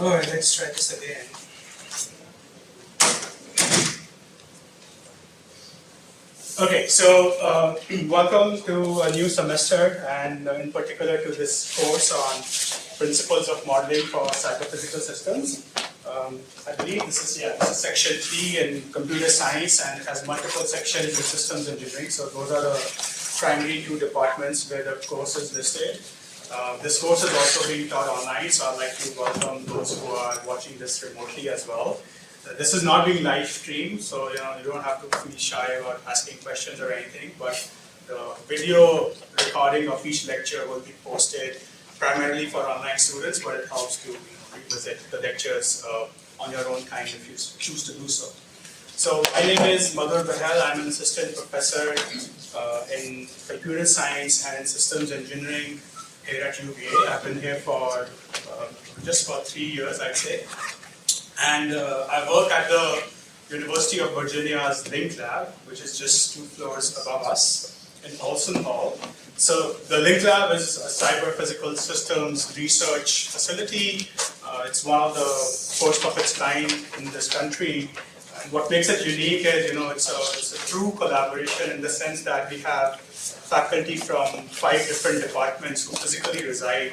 Alright, let's try this again. Okay, so welcome to a new semester, and in particular to this course on Principles of Modeling for CyberPhysical Systems. I believe this is section 3 in computer science, and it has multiple sections in systems engineering. So those are the primary two departments where the course is listed. This course is also being taught online, so I'd like to welcome those who are watching this remotely as well. This is not being live streamed, so you don't have to feel shy about asking questions or anything, but the video recording of each lecture will be posted primarily for online students, but it helps to revisit the lectures on your own time if you choose to do so. So my name is Madhur Behl. I'm an assistant professor in computer science and systems engineering here at UVA. I've been here for just about 3 years, I'd say. And I work at the University of Virginia's Link Lab, which is just 2 floors above us in Olson Hall. So the Link Lab is a cyber-physical systems research facility. It's one of the first of its kind in this country. And what makes it unique is, it's a true collaboration in the sense that we have faculty from 5 different departments who physically reside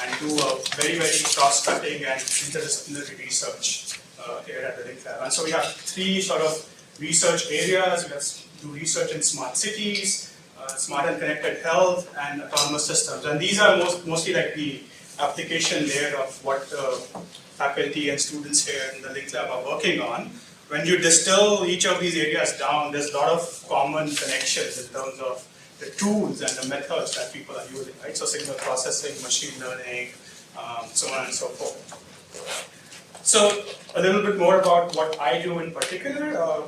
and do a very, very cross-cutting and interdisciplinary research here at the Link Lab. And so we have 3 sort of research areas. We do research in smart cities, smart and connected health, and autonomous systems. And these are mostly like the application layer of what faculty and students here in the Link Lab are working on. When you distill each of these areas down, there's a lot of common connections in terms of the tools and the methods that people are using, right? So signal processing, machine learning, so on and so forth. So a little bit more about what I do in particular.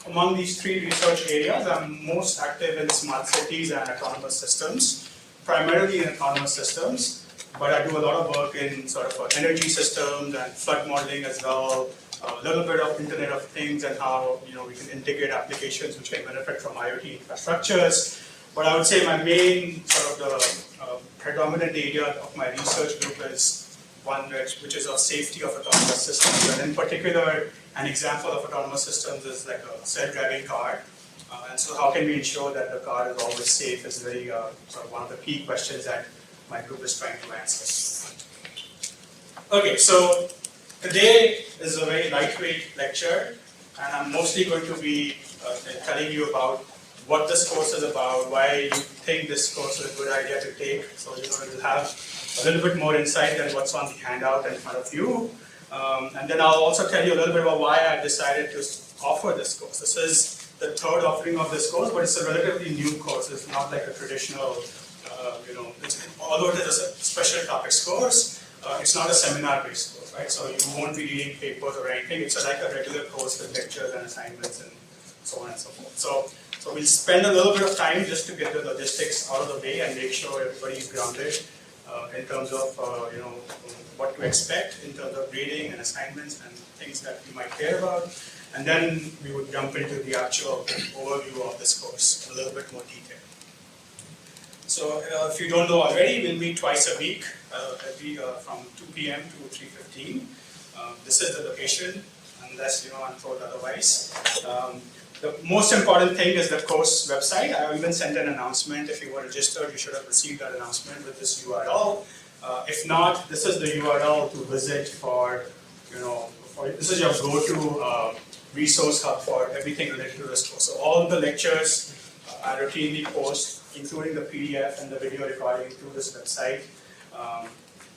Among these 3 research areas, I'm most active in smart cities and autonomous systems, primarily in autonomous systems, but I do a lot of work in sort of energy systems and flood modeling as well, a little bit of Internet of Things and how we can integrate applications which can benefit from IoT infrastructures. But I would say my main sort of the predominant area of my research group is one which is of safety of autonomous systems, and in particular, an example of autonomous systems is like a self-driving car. And so how can we ensure that the car is always safe is very sort of one of the key questions that my group is trying to answer. Okay, so today is a very lightweight lecture, and I'm mostly going to be telling you about what this course is about, why you think this course is a good idea to take. So you'll have a little bit more insight than what's on the handout in front of you. And then I'll also tell you a little bit about why I decided to offer this course. This is the 3rd offering of this course, but it's a relatively new course. It's not like a traditional, although it is a special topics course, it's not a seminar-based course, right? So you won't be reading papers or anything. It's like a regular course with lectures and assignments and so on and so forth. So we'll spend a little bit of time just to get the logistics out of the way and make sure everybody is grounded in terms of what to expect in terms of grading and assignments and things that you might care about. And then we would jump into the actual overview of this course in a little bit more detail. So if you don't know already, we'll meet twice a week, from 2 p.m. to 3:15. This is the location, unless I'm told otherwise. The most important thing is the course website. I even sent an announcement. If you were registered, you should have received that announcement with this URL. If not, this is the URL to visit for, this is your go-to resource hub for everything related to this course. So all the lectures I routinely post, including the PDF and the video recording through this website.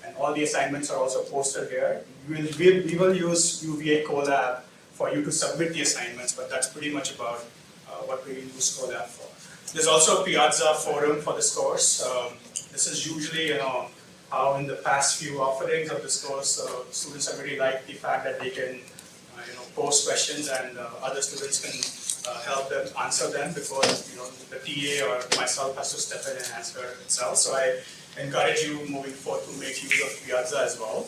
And all the assignments are also posted here. We will use UVA Colab for you to submit the assignments, but that's pretty much about what we use Colab for. There's also a Piazza forum for this course. This is usually, how in the past few offerings of this course, students have really liked the fact that they can, post questions and other students can help them answer them before, the TA or myself has to step in and answer itself. So I encourage you moving forward to make use of Piazza as well.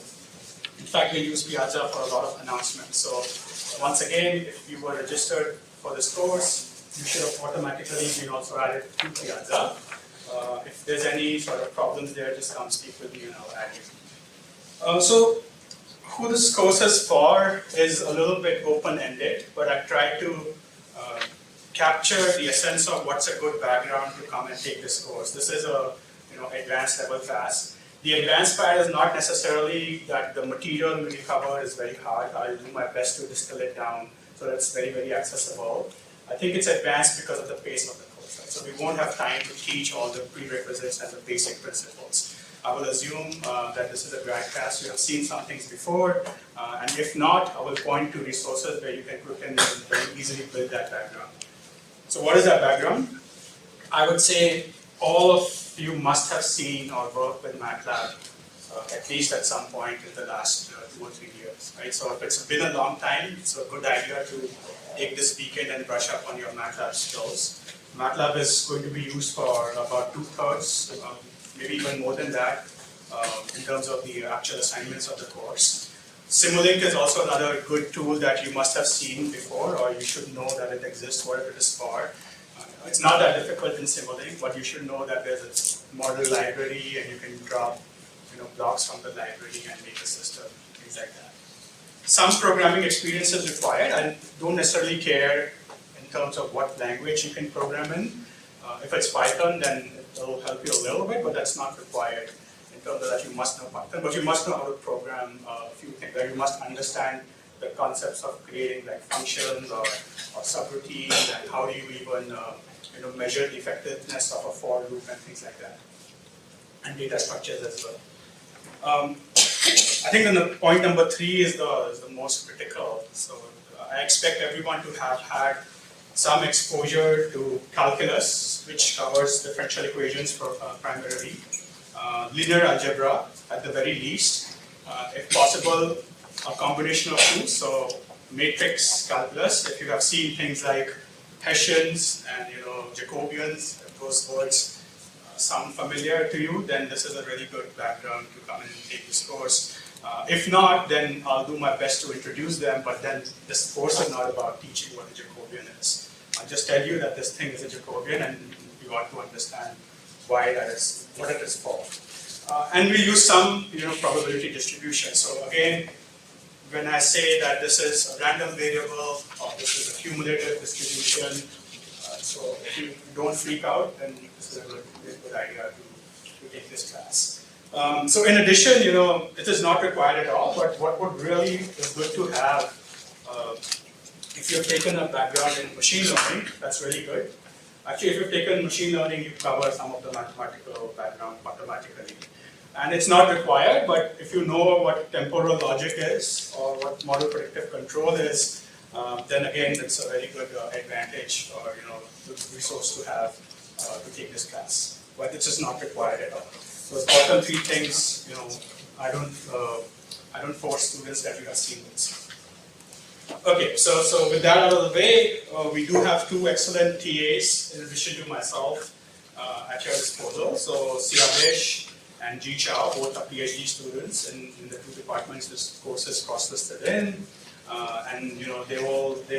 In fact, we use Piazza for a lot of announcements. So once again, if you were registered for this course, you should have automatically been also added to Piazza. If there's any sort of problems there, just come speak with me and I'll add you. So who this course is for is a little bit open-ended, but I tried to capture the essence of what's a good background to come and take this course. This is a advanced level class. The advanced part is not necessarily that the material we cover is very hard. I'll do my best to distill it down so that it's very, very accessible. I think it's advanced because of the pace of the course. Right? So we won't have time to teach all the prerequisites and the basic principles. I will assume that this is a grad class. You have seen some things before, and if not, I will point to resources where you can very easily build that background. So what is that background? I would say all of you must have seen or worked with MATLAB at least at some point in the last 2 or 3 years, right? So if it's been a long time, it's a good idea to take this weekend and brush up on your MATLAB skills. MATLAB is going to be used for about 2/3, maybe even more than that, in terms of the actual assignments of the course. Simulink is also another good tool that you must have seen before, or you should know that it exists, what it is for. It's not that difficult in Simulink, but you should know that there's a model library and you can drop blocks from the library and make a system, things like that. Some programming experience is required. I don't necessarily care in terms of what language you can program in. If it's Python, then it will help you a little bit, but that's not required in terms of that you must know Python. But you must know how to program a few things. Like you must understand the concepts of creating like functions or subroutines, and how do you even measure the effectiveness of a for loop and things like that, and data structures as well. I think then the point number 3 is the most critical. So I expect everyone to have had some exposure to calculus, which covers differential equations for primarily, linear algebra at the very least, if possible, a combination of two. So matrix calculus. If you have seen things like Hessians and Jacobians, if those words sound familiar to you, then this is a really good background to come in and take this course. If not, then I'll do my best to introduce them, but then this course is not about teaching what a Jacobian is. I'll just tell you that this thing is a Jacobian and you ought to understand why that is, what it is for. And we use some probability distribution. So again, when I say that this is a random variable or this is a cumulative distribution, so if you don't freak out, then this is a good idea to take this class. So in addition, it is not required at all, but what would really is good to have, if you've taken a background in machine learning, that's really good. Actually, if you've taken machine learning, you cover some of the mathematical background automatically. And it's not required, but if you know what temporal logic is or what model predictive control is, then again, it's a very good advantage or good resource to have to take this class. But it's just not required at all. So the bottom 3 things, I don't force students that you have seen this. Okay, so with that out of the way, we do have 2 excellent TAs in addition to myself at your disposal. So Siavesh and Ji Chao, both are PhD students in the 2 departments this course is cross-listed in. And they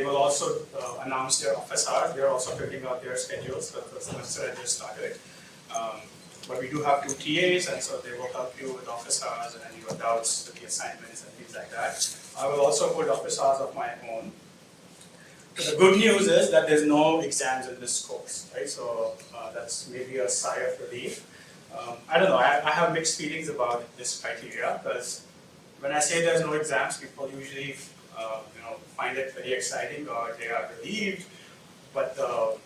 will also announce their office hours. They're also figuring out their schedules because the semester has just started. But we do have 2 TAs, and so they will help you with office hours and your doubts with the assignments and things like that. I will also put office hours of my own. So the good news is that there's no exams in this course, right? So that's maybe a sigh of relief. I don't know, I have mixed feelings about this criteria because when I say there's no exams, people usually find it very exciting or they are relieved. But the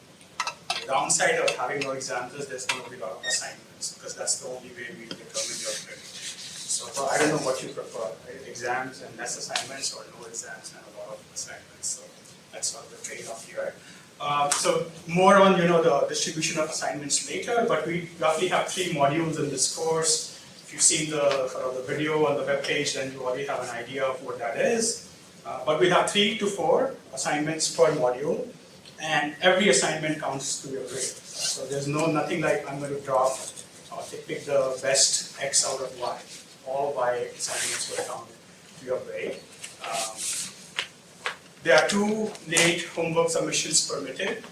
downside of having no exams is there's going to be a lot of assignments because that's the only way we determine your grade. So I don't know what you prefer, right? Exams and less assignments or no exams and a lot of assignments. So that's sort of the trade-off here. So more on the distribution of assignments later, but we roughly have 3 modules in this course. If you've seen the video on the web page, then you already have an idea of what that is. But we have 3 to 4 assignments per module, and every assignment counts to your grade. So there's nothing like I'm going to drop or pick the best X out of Y. All Y assignments will count to your grade. There are 2 late homework submissions permitted,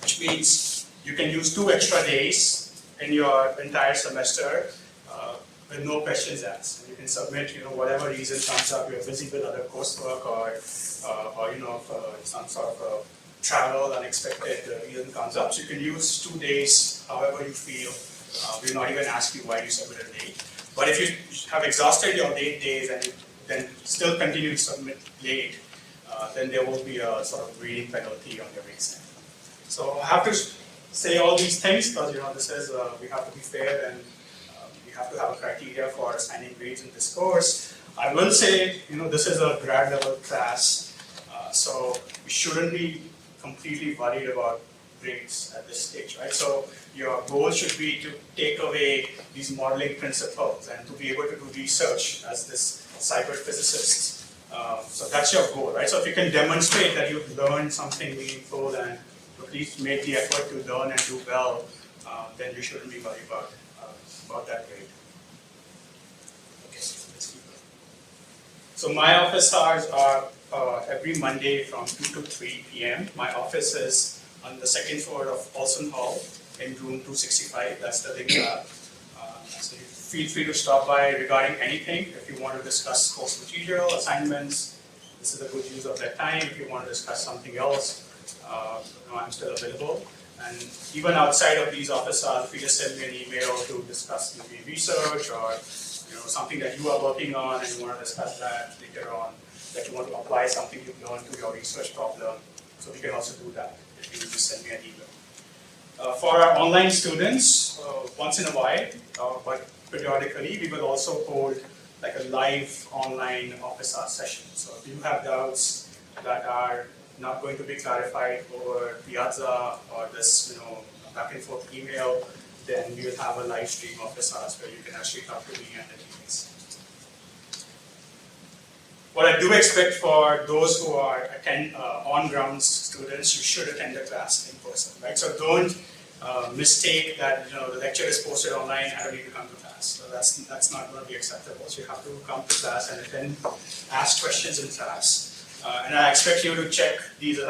which means you can use 2 extra days in your entire semester with no questions asked. And you can submit, whatever reason comes up. You're busy with other coursework, or some sort of travel, unexpected reason comes up. So you can use 2 days, however you feel. We'll not even ask you why you submitted late. But if you have exhausted your late days and you then still continue to submit late, then there will be a sort of grading penalty on your exam. So I have to say all these things because this is we have to be fair, and we have to have a criteria for assigning grades in this course. I will say this is a grad level class, so we shouldn't be completely worried about grades at this stage, right? So your goal should be to take away these modeling principles and to be able to do research as this cyber physicist. So that's your goal, right? So if you can demonstrate that you've learned something meaningful and at least made the effort to learn and do well, then you shouldn't be worried about that grade. Okay, let's keep going. So my office hours are every Monday from 2 to 3 p.m. My office is on the second floor of Olson Hall in room 265. That's the link lab. So feel free to stop by regarding anything. If you want to discuss course material, assignments, this is a good use of that time. If you want to discuss something else, I'm still available. And even outside of these office hours, if you just send me an email to discuss maybe research or something that you are working on and you want to discuss that later on, that you want to apply something you've learned to your research problem, so we can also do that if you just send me an email. For our online students, once in a while, but periodically, we will also hold like a live online office hour session. So if you have doubts that are not going to be clarified over Piazza or this, back and forth email, then we will have a live stream office hours where you can actually talk to me and the teammates. What I do expect for those who are on-ground students, you should attend the class in person, right? So don't mistake that the lecture is posted online, I don't need to come to class. So that's not going to be acceptable. So you have to come to class and attend, ask questions in class. And I expect you to check these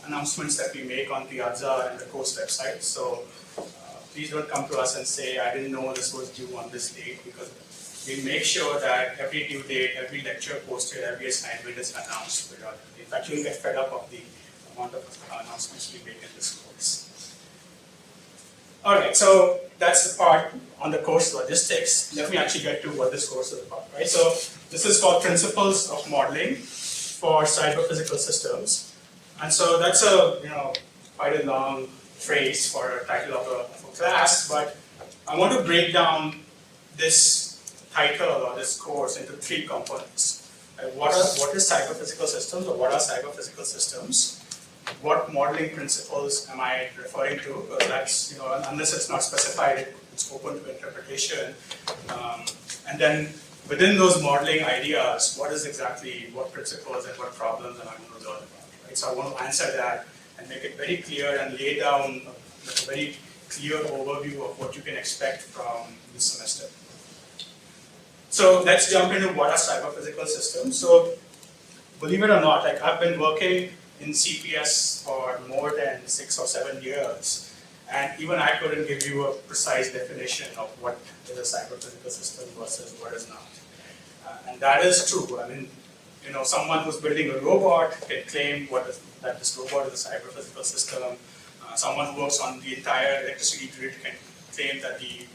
announcements that we make on Piazza and the course website. So please don't come to us and say, I didn't know this was due on this date, because we make sure that every due date, every lecture posted, every assignment is announced periodically. In fact, you'll get fed up of the amount of announcements we make in this course. All right, so that's the part on the course logistics. Let me actually get to what this course is about, right? So this is called Principles of Modeling for Cyber-Physical Systems. And so that's quite a long phrase for a title of a class, but I want to break down this title or this course into 3 components. What is cyber-physical systems, or what are cyber-physical systems? What modeling principles am I referring to? Because that's, unless it's not specified, it's open to interpretation. And then within those modeling ideas, what principles and what problems am I going to learn about? Right? So I want to answer that and make it very clear and lay down a very clear overview of what you can expect from this semester. So let's jump into what are cyber-physical systems. So believe it or not, I've been working in CPS for more than 6 or 7 years, and even I couldn't give you a precise definition of what is a cyber-physical system versus what is not. And that is true. I mean, someone who's building a robot can claim that this robot is a cyber-physical system. Someone who works on the entire electricity grid can claim that the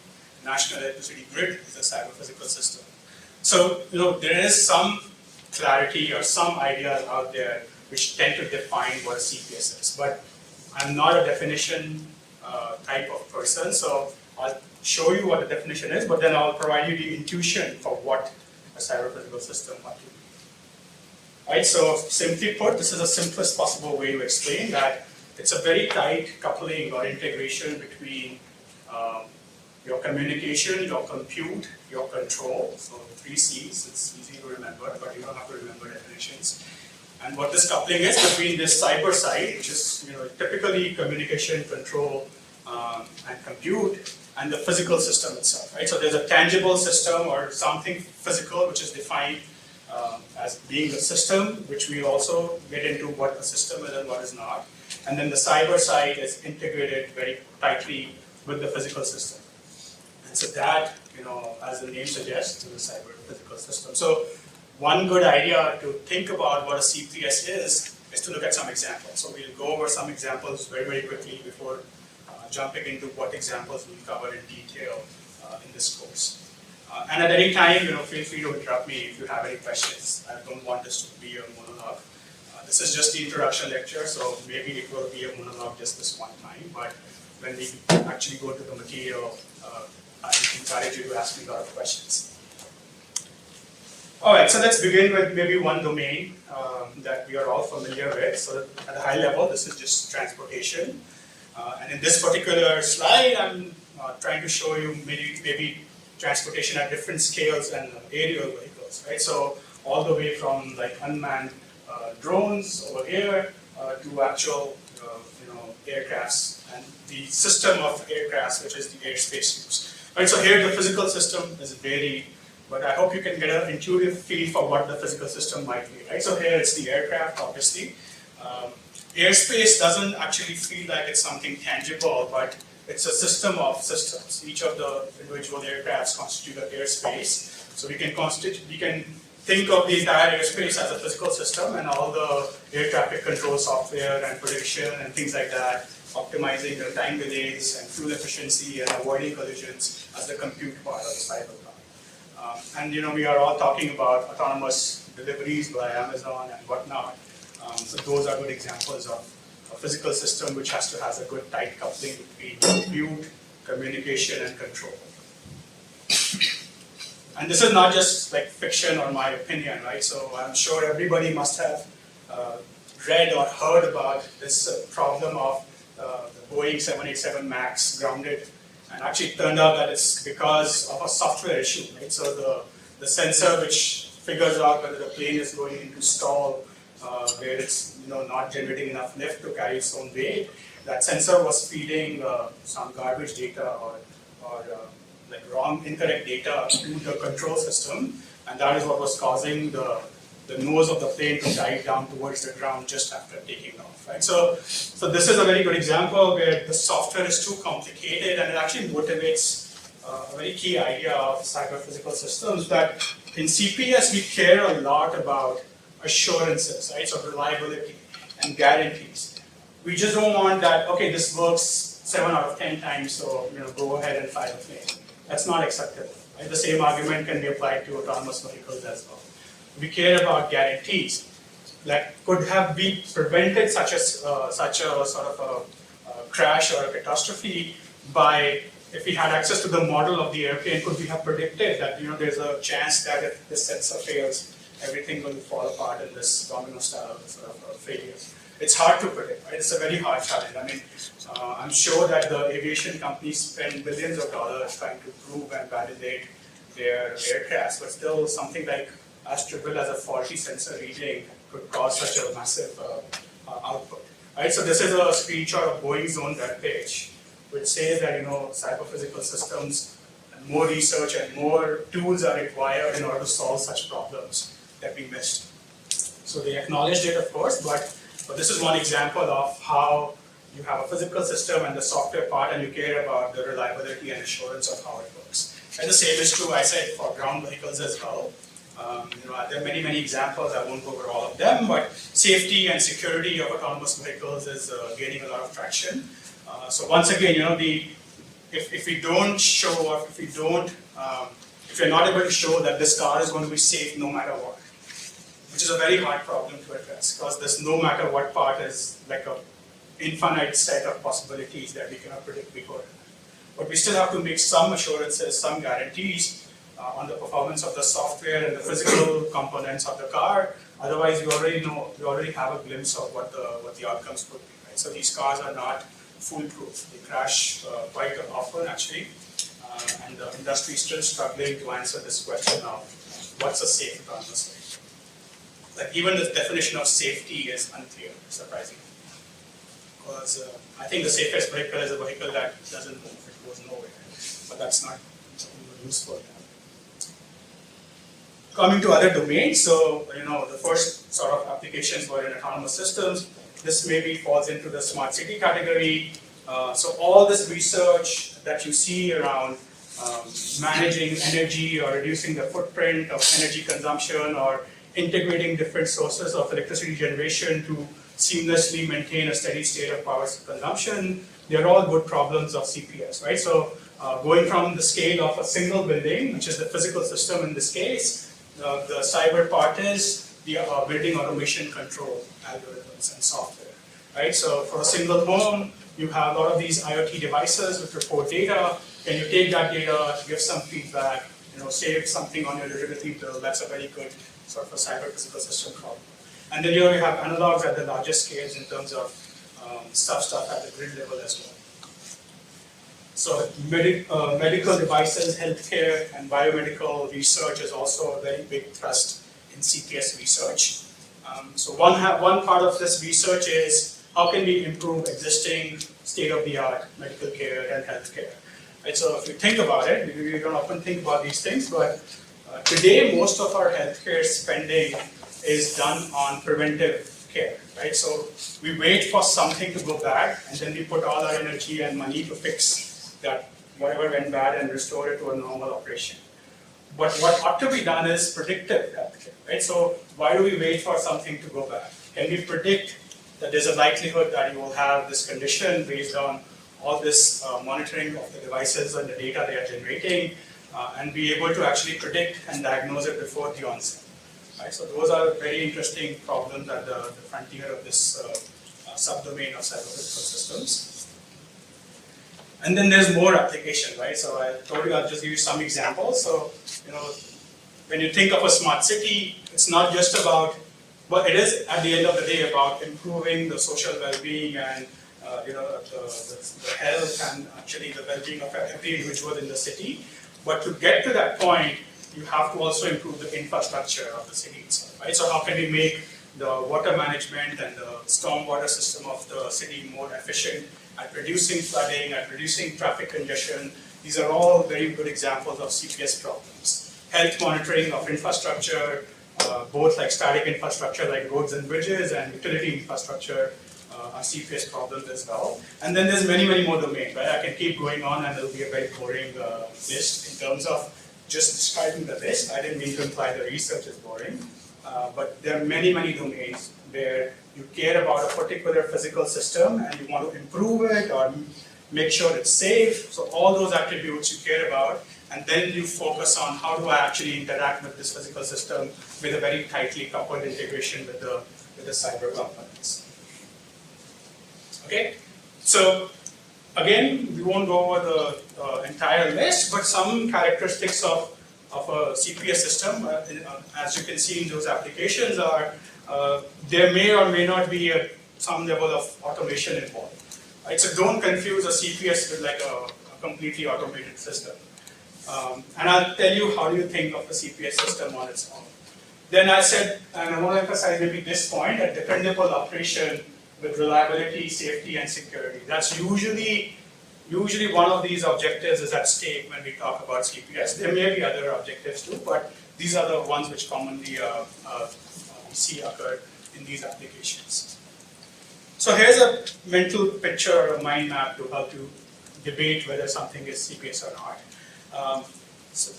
national electricity grid is a cyber-physical system. So, there is some clarity or some ideas out there which tend to define what a CPS is. But I'm not a definition type of person, so I'll show you what the definition is, but then I'll provide you the intuition for what a cyber-physical system might be. Right, so simply put, this is the simplest possible way to explain that it's a very tight coupling or integration between your communication, your compute, your control. So 3 C's, it's easy to remember, but you don't have to remember definitions. And what this coupling is between this cyber side, which is typically communication, control, and compute, and the physical system itself. Right? So there's a tangible system or something physical which is defined as being a system, which we also get into what a system is and what is not. And then the cyber side is integrated very tightly with the physical system. And so that as the name suggests, to the cyber physical system. So one good idea to think about what a CPS is to look at some examples. So we'll go over some examples very, very quickly before jumping into what examples we'll cover in detail in this course. And at any time, feel free to interrupt me if you have any questions. I don't want this to be a monologue. This is just the introduction lecture, so maybe it will be a monologue just this one time, but when we actually go to the material, I encourage you to ask me a lot of questions. All right, so let's begin with maybe one domain that we are all familiar with. So at a high level, this is just transportation. And in this particular slide, I'm trying to show you maybe transportation at different scales and aerial vehicles, right? So all the way from like unmanned drones over here to actual aircrafts and the system of aircrafts, which is the airspace use. Right, so here the physical system is varied, but I hope you can get an intuitive feel for what the physical system might be. Right, so here it's the aircraft, obviously. Airspace doesn't actually feel like it's something tangible, but it's a system of systems. Each of the individual aircrafts constitute an airspace. So we can think of the entire airspace as a physical system, and all the air traffic control software and prediction and things like that, optimizing the time delays and fuel efficiency and avoiding collisions as the compute part of the cyber car. And we are all talking about autonomous deliveries by Amazon and whatnot. So those are good examples of a physical system which has to have a good tight coupling between compute, communication, and control. And this is not just like fiction or my opinion, right? So I'm sure everybody must have read or heard about this problem of the Boeing 787 MAX grounded. And actually it turned out that it's because of a software issue, right? So the sensor which figures out whether the plane is going into stall, where it's not generating enough lift to carry its own weight, that sensor was feeding some garbage data or like wrong, incorrect data to the control system, and that is what was causing the nose of the plane to dive down towards the ground just after taking off. Right? So this is a very good example where the software is too complicated, and it actually motivates a very key idea of cyber physical systems that in CPS we care a lot about assurances, right? So reliability and guarantees. We just don't want that, okay, this works 7 out of 10 times, so go ahead and file a claim. That's not acceptable. Right? The same argument can be applied to autonomous vehicles as well. We care about guarantees that could have been prevented such a sort of a crash or a catastrophe by, if we had access to the model of the airplane, could we have predicted that there's a chance that if this sensor fails, everything will fall apart in this domino style sort of failures. It's hard to predict, right? It's a very hard challenge. I mean, I'm sure that the aviation companies spend billions of dollars trying to prove and validate their aircrafts, but still something like as trivial as a faulty sensor reading could cause such a massive output. Right? So this is a screenshot of Boeing's own webpage, which says that cyber physical systems and more research and more tools are required in order to solve such problems that we missed. So they acknowledged it, of course, but this is one example of how you have a physical system and the software part, and you care about the reliability and assurance of how it works. And the same is true, I said, for ground vehicles as well. There are many, many examples. I won't go over all of them, but safety and security of autonomous vehicles is gaining a lot of traction. So once again, if we don't show, or if you're not able to show that this car is going to be safe no matter what, which is a very hard problem to address, because this no matter what part is like a infinite set of possibilities that we cannot predict beforehand. But we still have to make some assurances, some guarantees on the performance of the software and the physical components of the car. Otherwise, we already have a glimpse of what the outcomes could be. Right? So these cars are not foolproof. They crash quite often, actually, and the industry is still struggling to answer this question of what's a safe autonomous vehicle. Like even the definition of safety is unclear, surprisingly. Because I think the safest vehicle is a vehicle that doesn't move, it goes nowhere. But that's not useful. Coming to other domains, so the first sort of applications were in autonomous systems. This maybe falls into the smart city category. So all this research that you see around managing energy or reducing the footprint of energy consumption or integrating different sources of electricity generation to seamlessly maintain a steady state of power consumption. They're all good problems of CPS, right? So going from the scale of a single building, which is the physical system in this case, the cyber part is the building automation control algorithms and software, right? So for a single home, you have a lot of these IoT devices which report data. Can you take that data, give some feedback, save something on your utility bill? That's a very good sort of a cyber physical system problem. And then you have analogs at the largest scales in terms of stuff at the grid level as well. So medical devices, healthcare, and biomedical research is also a very big thrust in CPS research. So one part of this research is how can we improve existing state-of-the-art medical care and healthcare. Right? So if you think about it, we don't often think about these things, but today most of our healthcare spending is done on preventive care. Right? So we wait for something to go bad, and then we put all our energy and money to fix that whatever went bad and restore it to a normal operation. But what ought to be done is predictive healthcare, right? So why do we wait for something to go bad? Can we predict that there's a likelihood that you will have this condition based on all this monitoring of the devices and the data they are generating, and be able to actually predict and diagnose it before the onset? Right? So those are very interesting problems at the frontier of this subdomain of cyberphysical systems. And then there's more application, right? So I told you I'll just give you some examples. So, when you think of a smart city, it's not just about, but it is at the end of the day about improving the social well-being and the health and actually the well-being of every individual in the city. But to get to that point, you have to also improve the infrastructure of the city itself, right? So how can we make the water management and the stormwater system of the city more efficient at reducing flooding, at reducing traffic congestion? These are all very good examples of CPS problems. Health monitoring of infrastructure, both like static infrastructure like roads and bridges and utility infrastructure are CPS problems as well. And then there's many, many more domains, right? I can keep going on and it'll be a very boring list in terms of just describing the list. I didn't mean to imply the research is boring, but there are many, many domains where you care about a particular physical system and you want to improve it or make sure it's safe. So all those attributes you care about, and then you focus on how do I actually interact with this physical system with a very tightly coupled integration with the cyber components. Okay, so again, we won't go over the entire list, but some characteristics of a CPS system, as you can see in those applications, are there may or may not be some level of automation involved. Right? So don't confuse a CPS with like a completely automated system. And I'll tell you how do you think of a CPS system on its own. Then I said, and I want to emphasize maybe this point, a dependable operation with reliability, safety, and security. That's usually one of these objectives is at stake when we talk about CPS. There may be other objectives too, but these are the ones which commonly we see occur in these applications. So here's a mental picture or a mind map to help you debate whether something is CPS or not.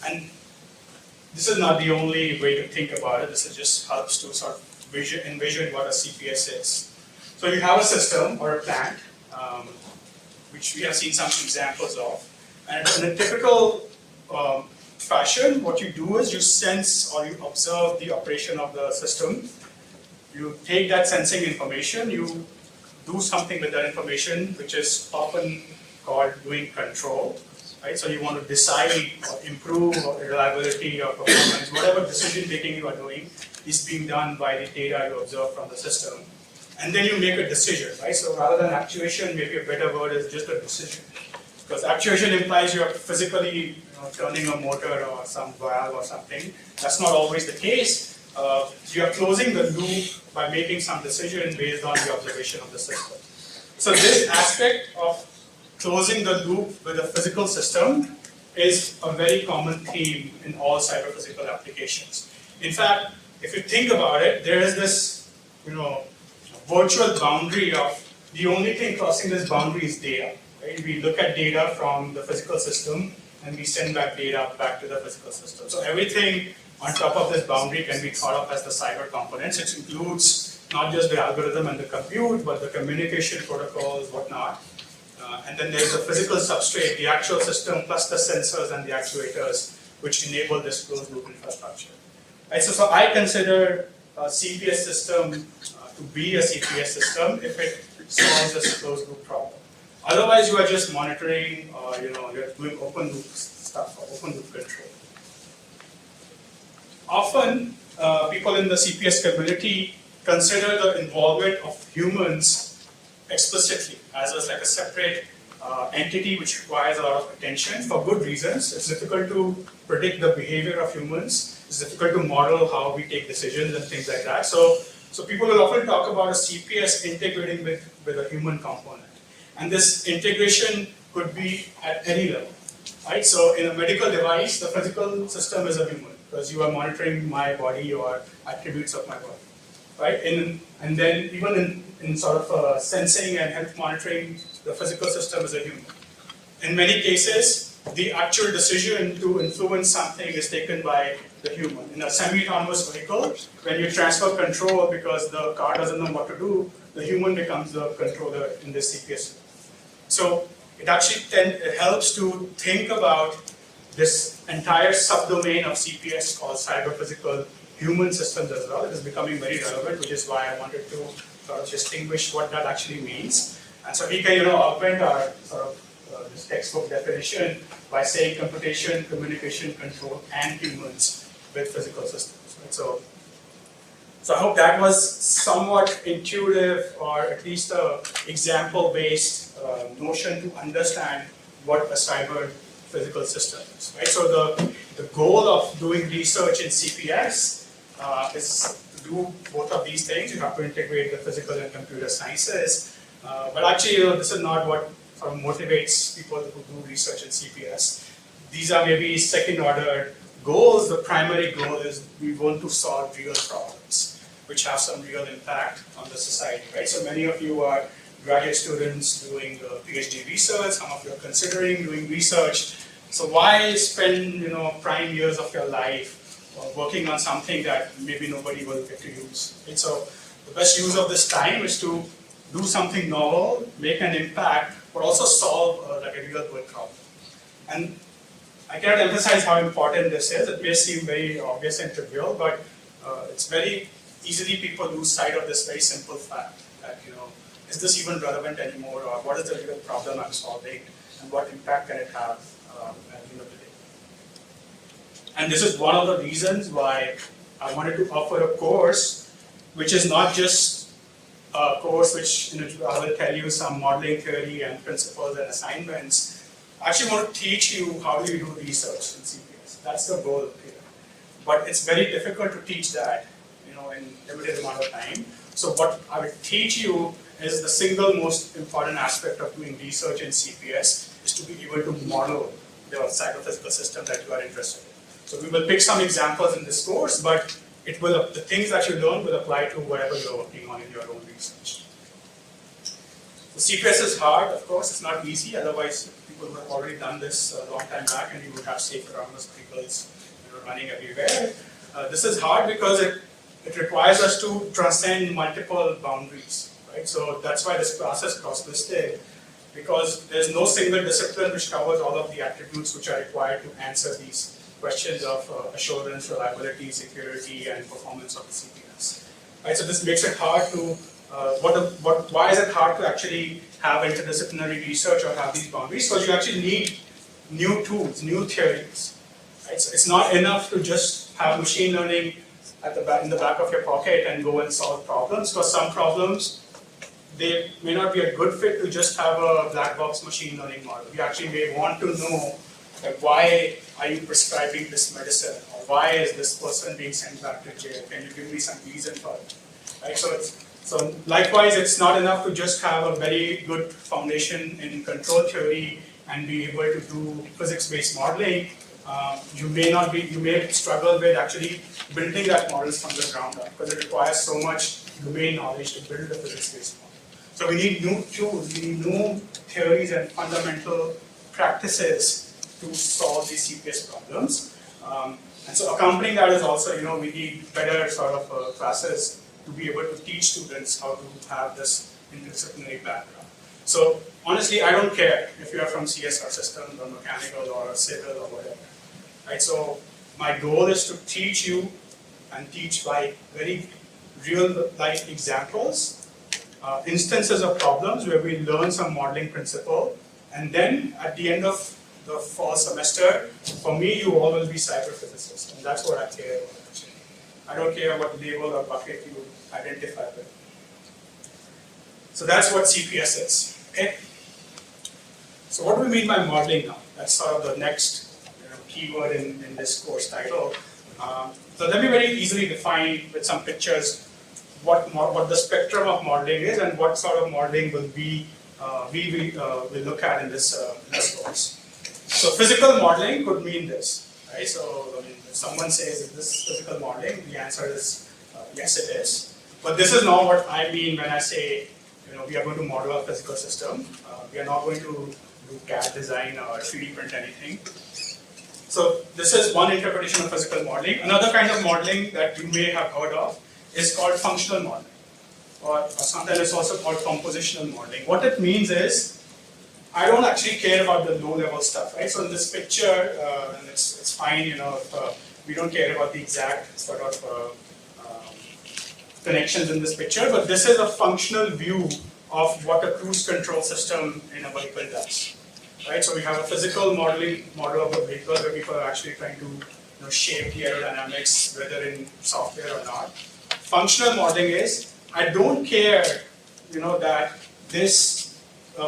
And this is not the only way to think about it. This just helps to sort of envision what a CPS is. So you have a system or a plant, which we have seen some examples of. And in a typical fashion, what you do is you sense or you observe the operation of the system. You take that sensing information, you do something with that information, which is often called doing control. Right? So you want to decide or improve or reliability or performance, whatever decision making you are doing is being done by the data you observe from the system. And then you make a decision, right? So rather than actuation, maybe a better word is just a decision. Because actuation implies you're physically turning a motor or some valve or something. That's not always the case. You're closing the loop by making some decision based on the observation of the system. So this aspect of closing the loop with a physical system is a very common theme in all cyber-physical applications. In fact, if you think about it, there is this, virtual boundary of the only thing crossing this boundary is data. Right? We look at data from the physical system, and we send back data back to the physical system. So everything on top of this boundary can be thought of as the cyber components. It includes not just the algorithm and the compute, but the communication protocols, whatnot. And then there's the physical substrate, the actual system, plus the sensors and the actuators, which enable this closed loop infrastructure. Right, so I consider a CPS system to be a CPS system if it solves this closed loop problem. Otherwise, you are just monitoring, you're doing open loop stuff, or open loop control. Often, people in the CPS community consider the involvement of humans explicitly as like a separate entity which requires a lot of attention for good reasons. It's difficult to predict the behavior of humans. It's difficult to model how we take decisions and things like that. So people will often talk about a CPS integrating with a human component. And this integration could be at any level. Right? So in a medical device, the physical system is a human because you are monitoring my body or attributes of my body. Right? And then even in sort of sensing and health monitoring, the physical system is a human. In many cases, the actual decision to influence something is taken by the human. In a semi-autonomous vehicle, when you transfer control because the car doesn't know what to do, the human becomes the controller in this CPS. So it actually it helps to think about this entire subdomain of CPS called cyber-physical human systems as well. It is becoming very relevant, which is why I wanted to sort of distinguish what that actually means. And so we can, augment our sort of this textbook definition by saying computation, communication, control, and humans with physical systems. Right? So I hope that was somewhat intuitive, or at least an example-based notion to understand what a cyber physical system is. Right? So the goal of doing research in CPS is to do both of these things. You have to integrate the physical and computer sciences. But actually, this is not what sort of motivates people who do research in CPS. These are maybe second-order goals. The primary goal is we want to solve real problems, which have some real impact on the society. Right? So many of you are graduate students doing PhD research. Some of you are considering doing research. So why spend prime years of your life working on something that maybe nobody will get to use? Right? So the best use of this time is to do something novel, make an impact, but also solve like a real world problem. And I cannot emphasize how important this is. It may seem very obvious and trivial, but it's very easily people lose sight of this very simple fact that, is this even relevant anymore, or what is the real problem I'm solving, and what impact can it have at the end of the day. And this is one of the reasons why I wanted to offer a course which is not just a course which I will tell you some modeling theory and principles and assignments. I actually want to teach you how do you do research in CPS. That's the goal here. But it's very difficult to teach that, in limited amount of time. So what I will teach you is the single most important aspect of doing research in CPS is to be able to model the cyber-physical system that you are interested in. So we will pick some examples in this course, but the things that you learn will apply to whatever you're working on in your own research. So CPS is hard, of course, it's not easy, otherwise people would have already done this a long time back and you would have safe autonomous vehicles running everywhere. This is hard because it requires us to transcend multiple boundaries, right? So that's why this class is cross-listed, because there's no single discipline which covers all of the attributes which are required to answer these questions of assurance, reliability, security, and performance of the CPS. Right, so this makes it hard to, why is it hard to actually have interdisciplinary research or have these boundaries? Because you actually need new tools, new theories. Right? So it's not enough to just have machine learning in the back of your pocket and go and solve problems, because some problems, they may not be a good fit to just have a black box machine learning model. You actually may want to know why are you prescribing this medicine, or why is this person being sent back to jail? Can you give me some reason for it? Right? So likewise, it's not enough to just have a very good foundation in control theory and be able to do physics-based modeling. You may struggle with actually building that models from the ground up, because it requires so much domain knowledge to build a physics-based model. So we need new tools, we need new theories and fundamental practices to solve these CPS problems. And so accompanying that is also, we need better sort of classes to be able to teach students how to have this interdisciplinary background. So honestly, I don't care if you are from CS or systems or mechanical or civil or whatever, right? So my goal is to teach you and teach by very real-life examples, instances of problems where we learn some modeling principle, and then at the end of the fall semester, for me, you all will be cyber physicists, and that's what I care about, actually. I don't care what label or bucket you identify with. So that's what CPS is, okay? So what do we mean by modeling now? That's sort of the next keyword in this course title. So let me very easily define with some pictures what the spectrum of modeling is and what sort of modeling will we look at in this course. So physical modeling could mean this, right? So if someone says, is this physical modeling? The answer is yes, it is. But this is not what I mean when I say, we are going to model a physical system. We are not going to do CAD design or 3D print anything. So this is one interpretation of physical modeling. Another kind of modeling that you may have heard of is called functional modeling, or sometimes it's also called compositional modeling. What it means is, I don't actually care about the low-level stuff, right? So in this picture, and it's fine, if we don't care about the exact sort of connections in this picture, but this is a functional view of what a cruise control system in a vehicle does, right? So we have a physical model of a vehicle where people are actually trying to shape the aerodynamics, whether in software or not. Functional modeling is, I don't care, that this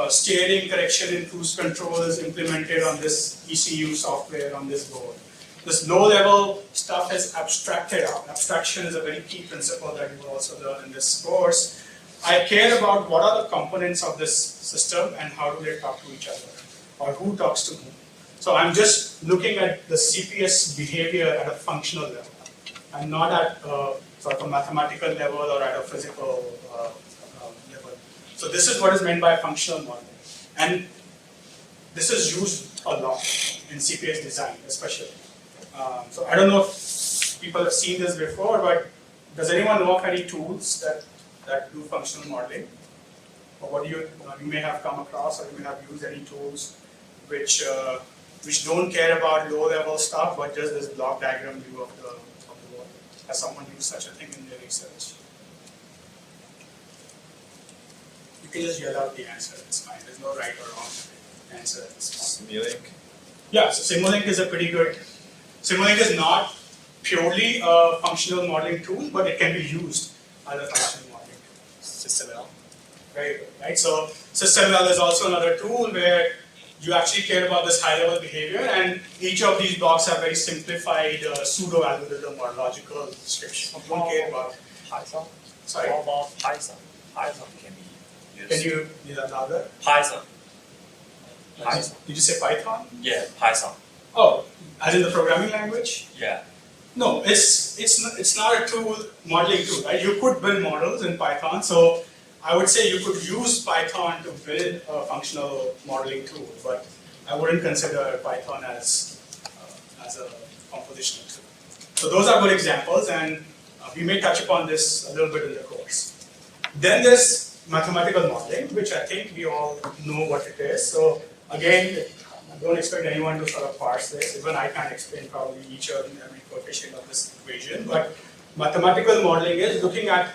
steering correction in cruise control is implemented on this ECU software on this board. This low-level stuff is abstracted out. Abstraction is a very key principle that you will also learn in this course. I care about what are the components of this system and how do they talk to each other, or who talks to whom. So I'm just looking at the CPS behavior at a functional level, and not at sort of a mathematical level or at a physical level. So this is what is meant by functional modeling. And this is used a lot in CPS design, especially. So I don't know if people have seen this before, but does anyone know of any tools that do functional modeling? Or what you may have come across, or you may have used any tools which don't care about low-level stuff, but just this block diagram view of the world. Has someone used such a thing in their research? You can just yell out the answer, it's fine. There's no right or wrong answer. Simulink? Yeah, so Simulink is a pretty good. Simulink is not purely a functional modeling tool, but it can be used as a functional modeling tool. SysML? Very good, right? So SysML is also another tool where you actually care about this high-level behavior, and each of these blocks have very simplified pseudo-algorithm or logical description. You don't care about Python? Sorry? How about Python? Python can be used. Can you use that louder? Python. Python. Did you say Python? Yeah, Python. Oh, as in the programming language? Yeah. No, it's not a tool, modeling tool, right? You could build models in Python, so I would say you could use Python to build a functional modeling tool, but I wouldn't consider Python as a compositional tool. So those are good examples, and we may touch upon this a little bit in the course. Then there's mathematical modeling, which I think we all know what it is. So again, I don't expect anyone to sort of parse this. Even I can't explain probably each and every coefficient of this equation, but mathematical modeling is looking at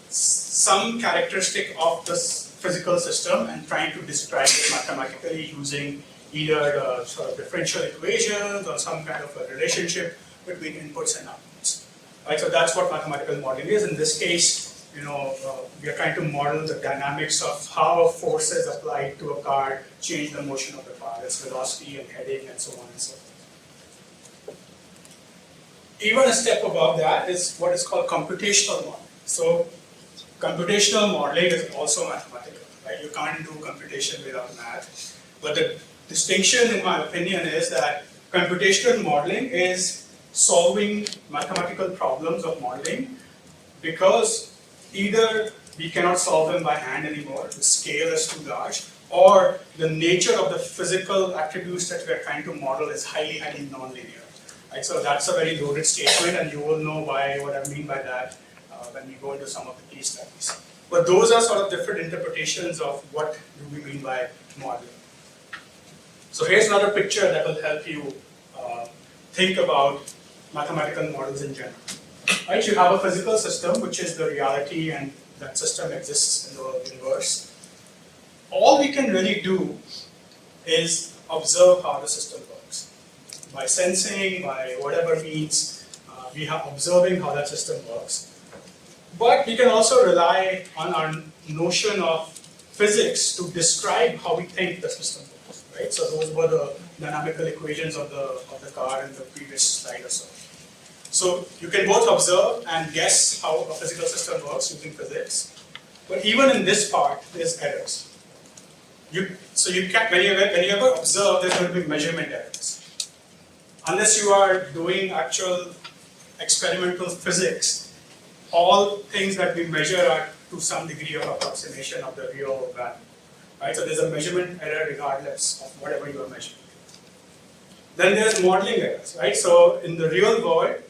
some characteristic of this physical system and trying to describe it mathematically using either sort of differential equations or some kind of a relationship between inputs and outputs. Right, so that's what mathematical modeling is. In this case, we are trying to model the dynamics of how forces applied to a car change the motion of the car, its velocity and heading and so on and so forth. Even a step above that is what is called computational modeling. So computational modeling is also mathematical, right? You can't do computation without math. But the distinction, in my opinion, is that computational modeling is solving mathematical problems of modeling because either we cannot solve them by hand anymore, the scale is too large, or the nature of the physical attributes that we are trying to model is highly, highly nonlinear. Right? So that's a very loaded statement, and you will know why, what I mean by that when we go into some of the case studies. But those are sort of different interpretations of what do we mean by modeling. So here's another picture that will help you think about mathematical models in general. Right? You have a physical system, which is the reality, and that system exists in the universe. All we can really do is observe how the system works. By sensing, by whatever means, we are observing how that system works. But we can also rely on our notion of physics to describe how we think the system works. Right? So those were the dynamical equations of the car in the previous slide or so. So you can both observe and guess how a physical system works using physics. But even in this part, there's errors. So you can, when you ever observe, there's going to be measurement errors. Unless you are doing actual experimental physics, all things that we measure are to some degree of approximation of the real value. Right? So there's a measurement error regardless of whatever you are measuring. Then there's modeling errors. Right? So in the real world,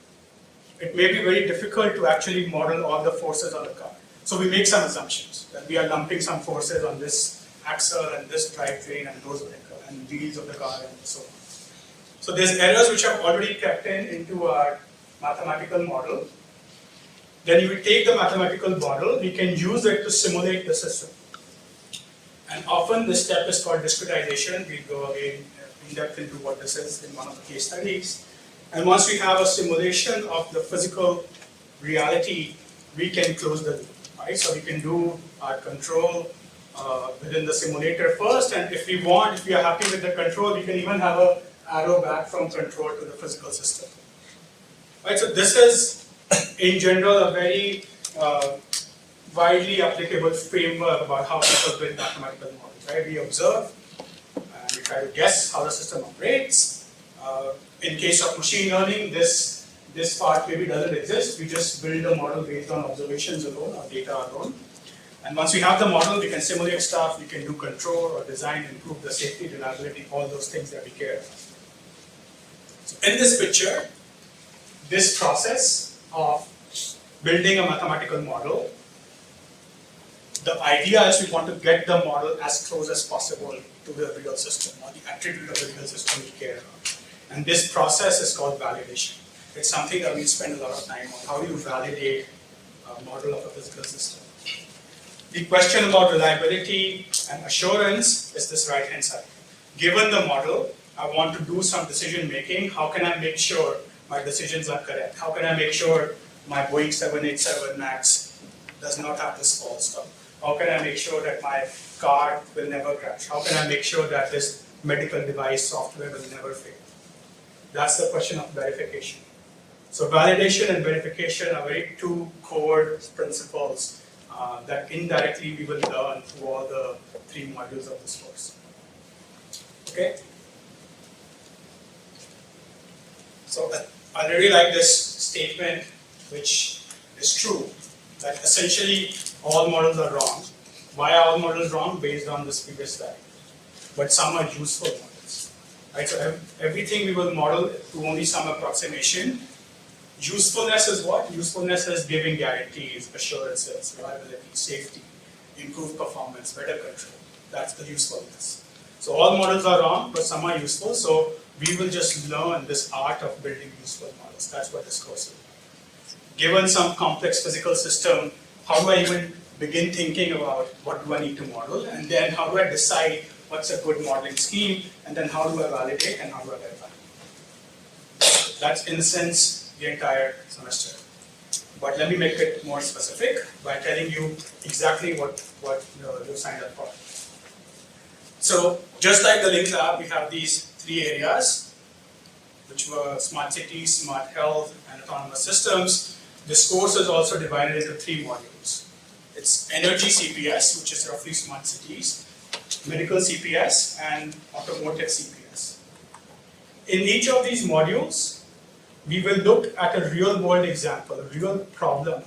it may be very difficult to actually model all the forces on the car. So we make some assumptions that we are lumping some forces on this axle and this drivetrain and those and wheels of the car and so on. So there's errors which are already kept into our mathematical model. Then you take the mathematical model, we can use it to simulate the system. And often this step is called discretization. We'll go again in depth into what this is in one of the case studies. And once we have a simulation of the physical reality, we can close the loop. Right? So we can do our control within the simulator first, and if we are happy with the control, we can even have an arrow back from control to the physical system. Right? So this is, in general, a very widely applicable framework about how people build mathematical models. Right? We observe, and we try to guess how the system operates. In case of machine learning, this part maybe doesn't exist. We just build a model based on observations alone or data alone. And once we have the model, we can simulate stuff, we can do control or design, improve the safety, reliability, all those things that we care about. So in this picture, this process of building a mathematical model, the idea is we want to get the model as close as possible to the real system or the attribute of the real system we care about. And this process is called validation. It's something that we spend a lot of time on. How do you validate a model of a physical system? The question about reliability and assurance is this right-hand side. Given the model, I want to do some decision making. How can I make sure my decisions are correct? How can I make sure my Boeing 787 MAX does not have this false stop? How can I make sure that my car will never crash? How can I make sure that this medical device software will never fail? That's the question of verification. So validation and verification are very two core principles that indirectly we will learn through all the three modules of this course. Okay? So I really like this statement, which is true, that essentially all models are wrong. Why are all models wrong? Based on this previous slide. But some are useful models. Right? So everything we will model to only some approximation. Usefulness is what? Usefulness is giving guarantees, assurances, reliability, safety, improved performance, better control. That's the usefulness. So all models are wrong, but some are useful. So we will just learn this art of building useful models. That's what this course is about. Given some complex physical system, how do I even begin thinking about what do I need to model? And then how do I decide what's a good modeling scheme? And then how do I validate and how do I verify? That's in a sense the entire semester. But let me make it more specific by telling you exactly what you signed up for. So just like the Link Lab, we have these three areas, which were smart cities, smart health, and autonomous systems. This course is also divided into three modules. It's energy CPS, which is roughly smart cities, medical CPS, and automotive CPS. In each of these modules, we will look at a real world example, a real problem,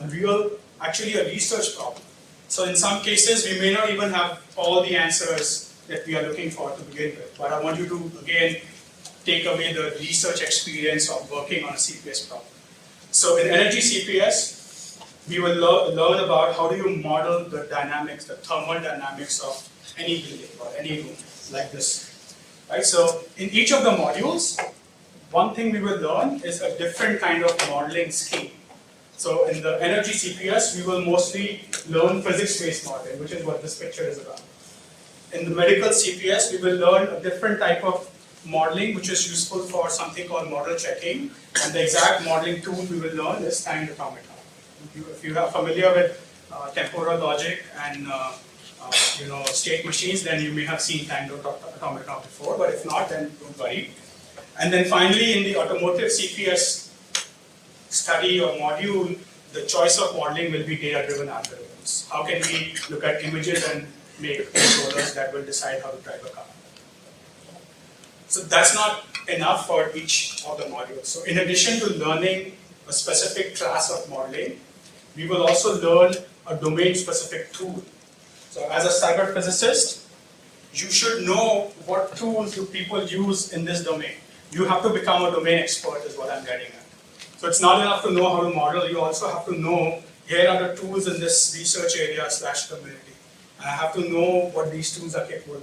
actually a research problem So in some cases, we may not even have all the answers that we are looking for to begin with. But I want you to, again, take away the research experience of working on a CPS problem. So in energy CPS, we will learn about how do you model the dynamics, the thermal dynamics of any building or any room like this. Right? So in each of the modules, one thing we will learn is a different kind of modeling scheme. So in the energy CPS, we will mostly learn physics-based modeling, which is what this picture is about. In the medical CPS, we will learn a different type of modeling, which is useful for something called model checking. And the exact modeling tool we will learn is timed automata. If you are familiar with temporal logic and state machines, then you may have seen timed automata before. But if not, then don't worry. And then finally, in the automotive CPS study or module, the choice of modeling will be data-driven algorithms. How can we look at images and make controllers that will decide how to drive a car? So that's not enough for each of the modules. So in addition to learning a specific class of modeling, we will also learn a domain-specific tool. So as a cyber physicist, you should know what tools do people use in this domain. You have to become a domain expert is what I'm getting at. So it's not enough to know how to model, you also have to know here are the tools in this research area / community. And I have to know what these tools are capable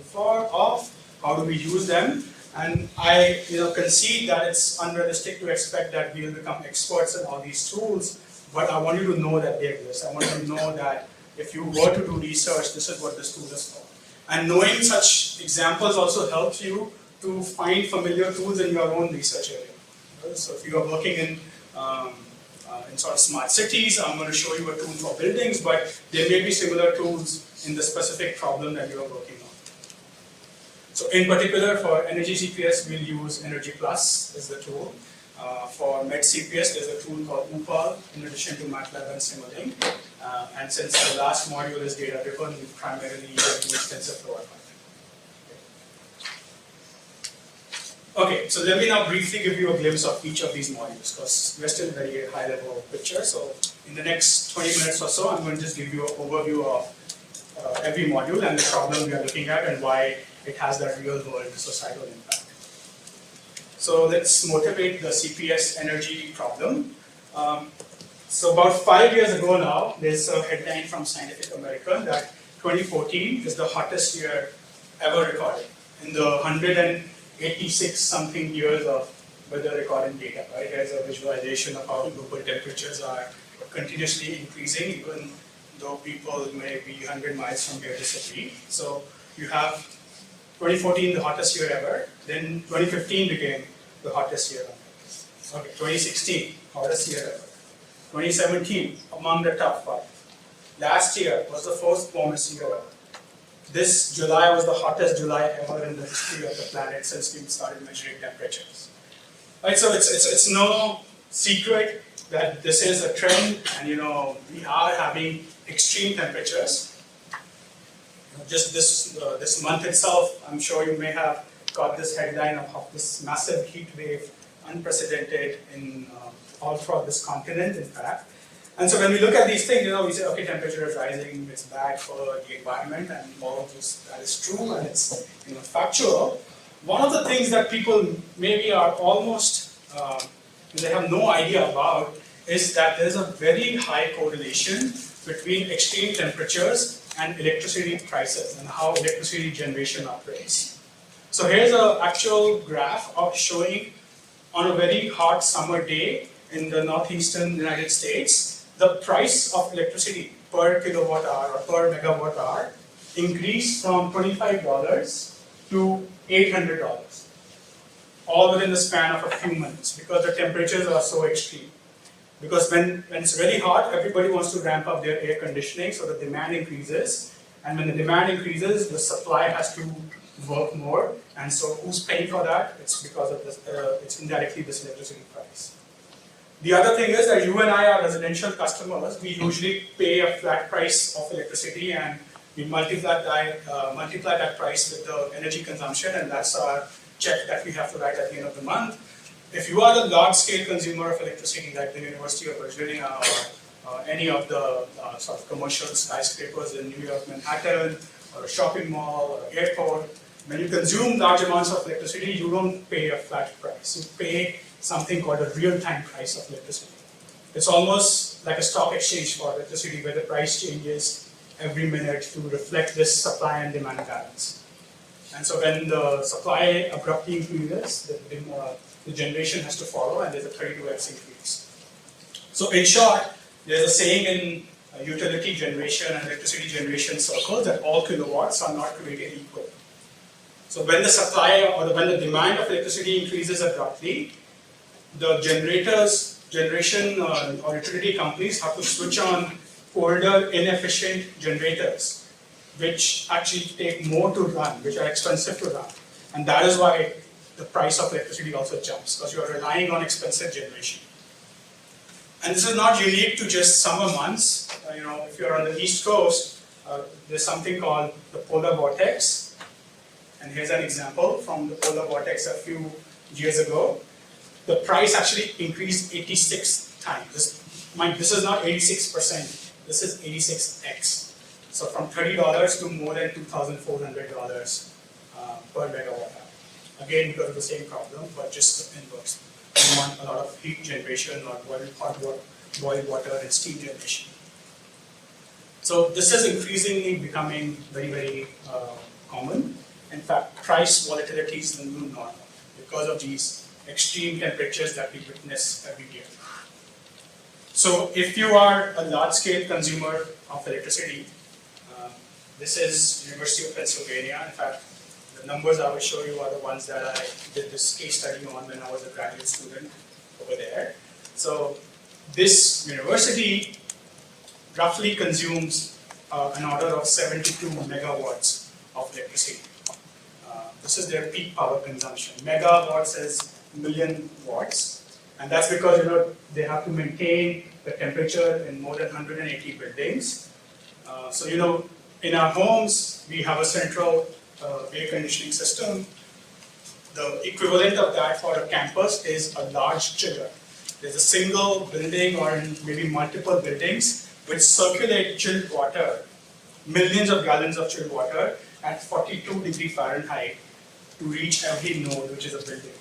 of, how do we use them, and I concede that it's unrealistic to expect that we will become experts in all these tools, but I want you to know that they exist. I want you to know that if you were to do research, this is what this tool is for. And knowing such examples also helps you to find familiar tools in your own research area. So if you are working in sort of smart cities, I'm going to show you a tool for buildings, but there may be similar tools in the specific problem that you are working on. So in particular, for energy CPS, we'll use Energy Plus as the tool. For Med CPS, there's a tool called UPAL, in addition to MATLAB and Simulink. And since the last module is data-driven, we primarily use extensive program. Okay, so let me now briefly give you a glimpse of each of these modules, because we're still very high-level picture. So in the next 20 minutes or so, I'm going to just give you an overview of every module and the problem we are looking at and why it has that real-world societal impact. So let's motivate the CPS energy problem. So about 5 years ago now, there's a headline from Scientific American that 2014 is the hottest year ever recorded in the 186 something years of weather recording data. Right? There's a visualization of how global temperatures are continuously increasing, even though people may be 100 miles from here disagree. So you have 2014, the hottest year ever. Then 2015 became the hottest year ever. Okay, 2016, hottest year ever. 2017, among the top 5. Last year was the first warmest year ever. This July was the hottest July ever in the history of the planet since we started measuring temperatures. Right, so it's no secret that this is a trend, and we are having extreme temperatures. Just this month itself, I'm sure you may have got this headline of this massive heat wave, unprecedented in all throughout this continent, in fact. And so when we look at these things, we say, okay, temperature is rising, it's bad for the environment, and all of this, that is true, and it's factual. One of the things that people maybe are almost, they have no idea about, is that there's a very high correlation between extreme temperatures and electricity prices and how electricity generation operates. So here's an actual graph of showing on a very hot summer day in the northeastern United States, the price of electricity per kilowatt hour or per megawatt hour increased from $25 to $800, all within the span of a few minutes, because the temperatures are so extreme. Because when it's really hot, everybody wants to ramp up their air conditioning, so the demand increases. And when the demand increases, the supply has to work more. And so who's paying for that? It's because of this, it's indirectly this electricity price. The other thing is that you and I are residential customers. We usually pay a flat price of electricity, and we multiply that price with the energy consumption, and that's our check that we have to write at the end of the month. If you are the large-scale consumer of electricity, like the University of Virginia or any of the sort of commercial skyscrapers in New York, Manhattan, or a shopping mall, or an airport. When you consume large amounts of electricity, you don't pay a flat price. You pay something called a real-time price of electricity. It's almost like a stock exchange for electricity where the price changes every minute to reflect this supply and demand balance. And so when the supply abruptly increases, the generation has to follow, and there's a 32x increase. So in short, there's a saying in utility generation and electricity generation circles that all kilowatts are not created equal. So when the supply when the demand of electricity increases abruptly, the generation or utility companies have to switch on older, inefficient generators, which actually take more to run, which are expensive to run. And that is why the price of electricity also jumps, because you are relying on expensive generation. And this is not unique to just summer months. If you're on the East Coast, there's something called the polar vortex. And here's an example from the polar vortex a few years ago. The price actually increased 86 times. This is not 86%, this is 86x. So from $30 to more than $2,400 per megawatt hour. Again, because of the same problem, but just the inverse. You want a lot of heat generation or boiled water and steam generation. So this is increasingly becoming very, very common. In fact, price volatility is the new normal because of these extreme temperatures that we witness every year. So if you are a large-scale consumer of electricity, this is University of Pennsylvania. In fact, the numbers I will show you are the ones that I did this case study on when I was a graduate student over there. So this university roughly consumes an order of 72 megawatts of electricity. This is their peak power consumption. Megawatts is million watts, and that's because they have to maintain the temperature in more than 180 buildings. So in our homes we have a central air conditioning system. The equivalent of that for a campus is a large chiller. There's a single building or maybe multiple buildings which circulate chilled water, millions of gallons of chilled water at 42 degrees Fahrenheit to reach every node, which is a building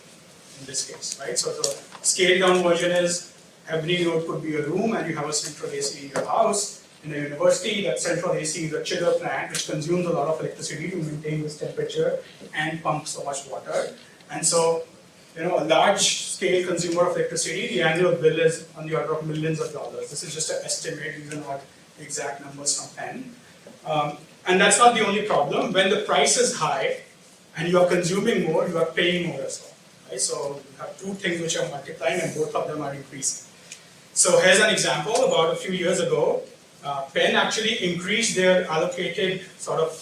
in this case, right? So the scaled down version is every node could be a room and you have a central AC in your house. In a university, that central AC is a chiller plant which consumes a lot of electricity to maintain this temperature and pump so much water. And so, a large scale consumer of electricity, the annual bill is on the order of millions of dollars. This is just an estimate, these are not exact numbers from Penn. And that's not the only problem. When the price is high and you are consuming more, you are paying more as well. Right? So you have two things which are multiplying and both of them are increasing. So here's an example. About a few years ago, Penn actually increased their allocated sort of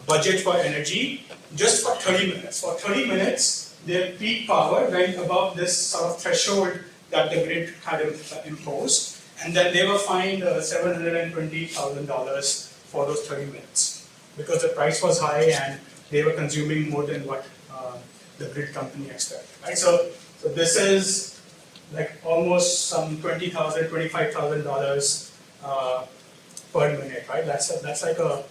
budget for energy just for 30 minutes. For 30 minutes, their peak power went above this sort of threshold that the grid had imposed, and then they were fined $720,000 for those 30 minutes because the price was high and they were consuming more than what the grid company expected. Right? So this is like almost some $20,000, $25,000 per minute, right? That's like a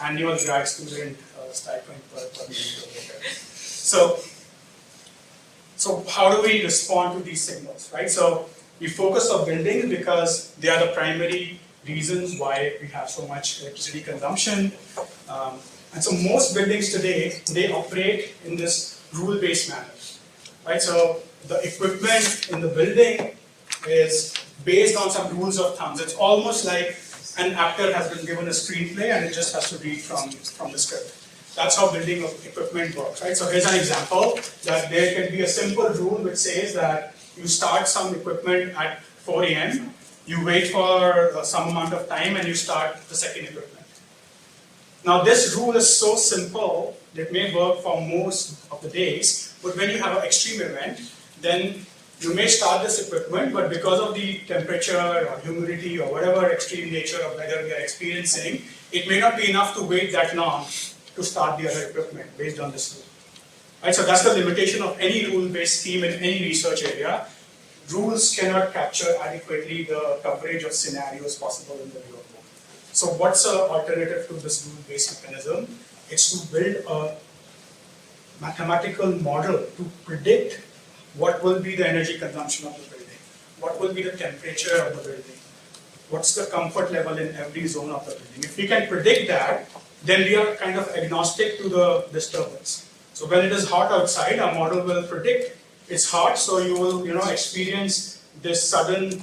annual grad student stipend per minute. So how do we respond to these signals, right? So we focus on buildings because they are the primary reasons why we have so much electricity consumption. And so most buildings today, they operate in this rule-based manner, right? So the equipment in the building is based on some rules of thumbs. It's almost like an actor has been given a screenplay and it just has to read from the script. That's how building equipment works, right? So here's an example that there can be a simple rule which says that you start some equipment at 4 a.m., you wait for some amount of time and you start the second equipment. Now this rule is so simple, it may work for most of the days, but when you have an extreme event, then you may start this equipment, but because of the temperature or humidity or whatever extreme nature of weather we are experiencing, it may not be enough to wait that long to start the other equipment based on this rule. Right, so that's the limitation of any rule-based scheme in any research area. rules cannot capture adequately the coverage of scenarios possible in the real world. So what's an alternative to this rule-based mechanism? It's to build a mathematical model to predict what will be the energy consumption of the building, what will be the temperature of the building, what's the comfort level in every zone of the building. If we can predict that, then we are kind of agnostic to the disturbance. So when it is hot outside, our model will predict it's hot, so you will experience this sudden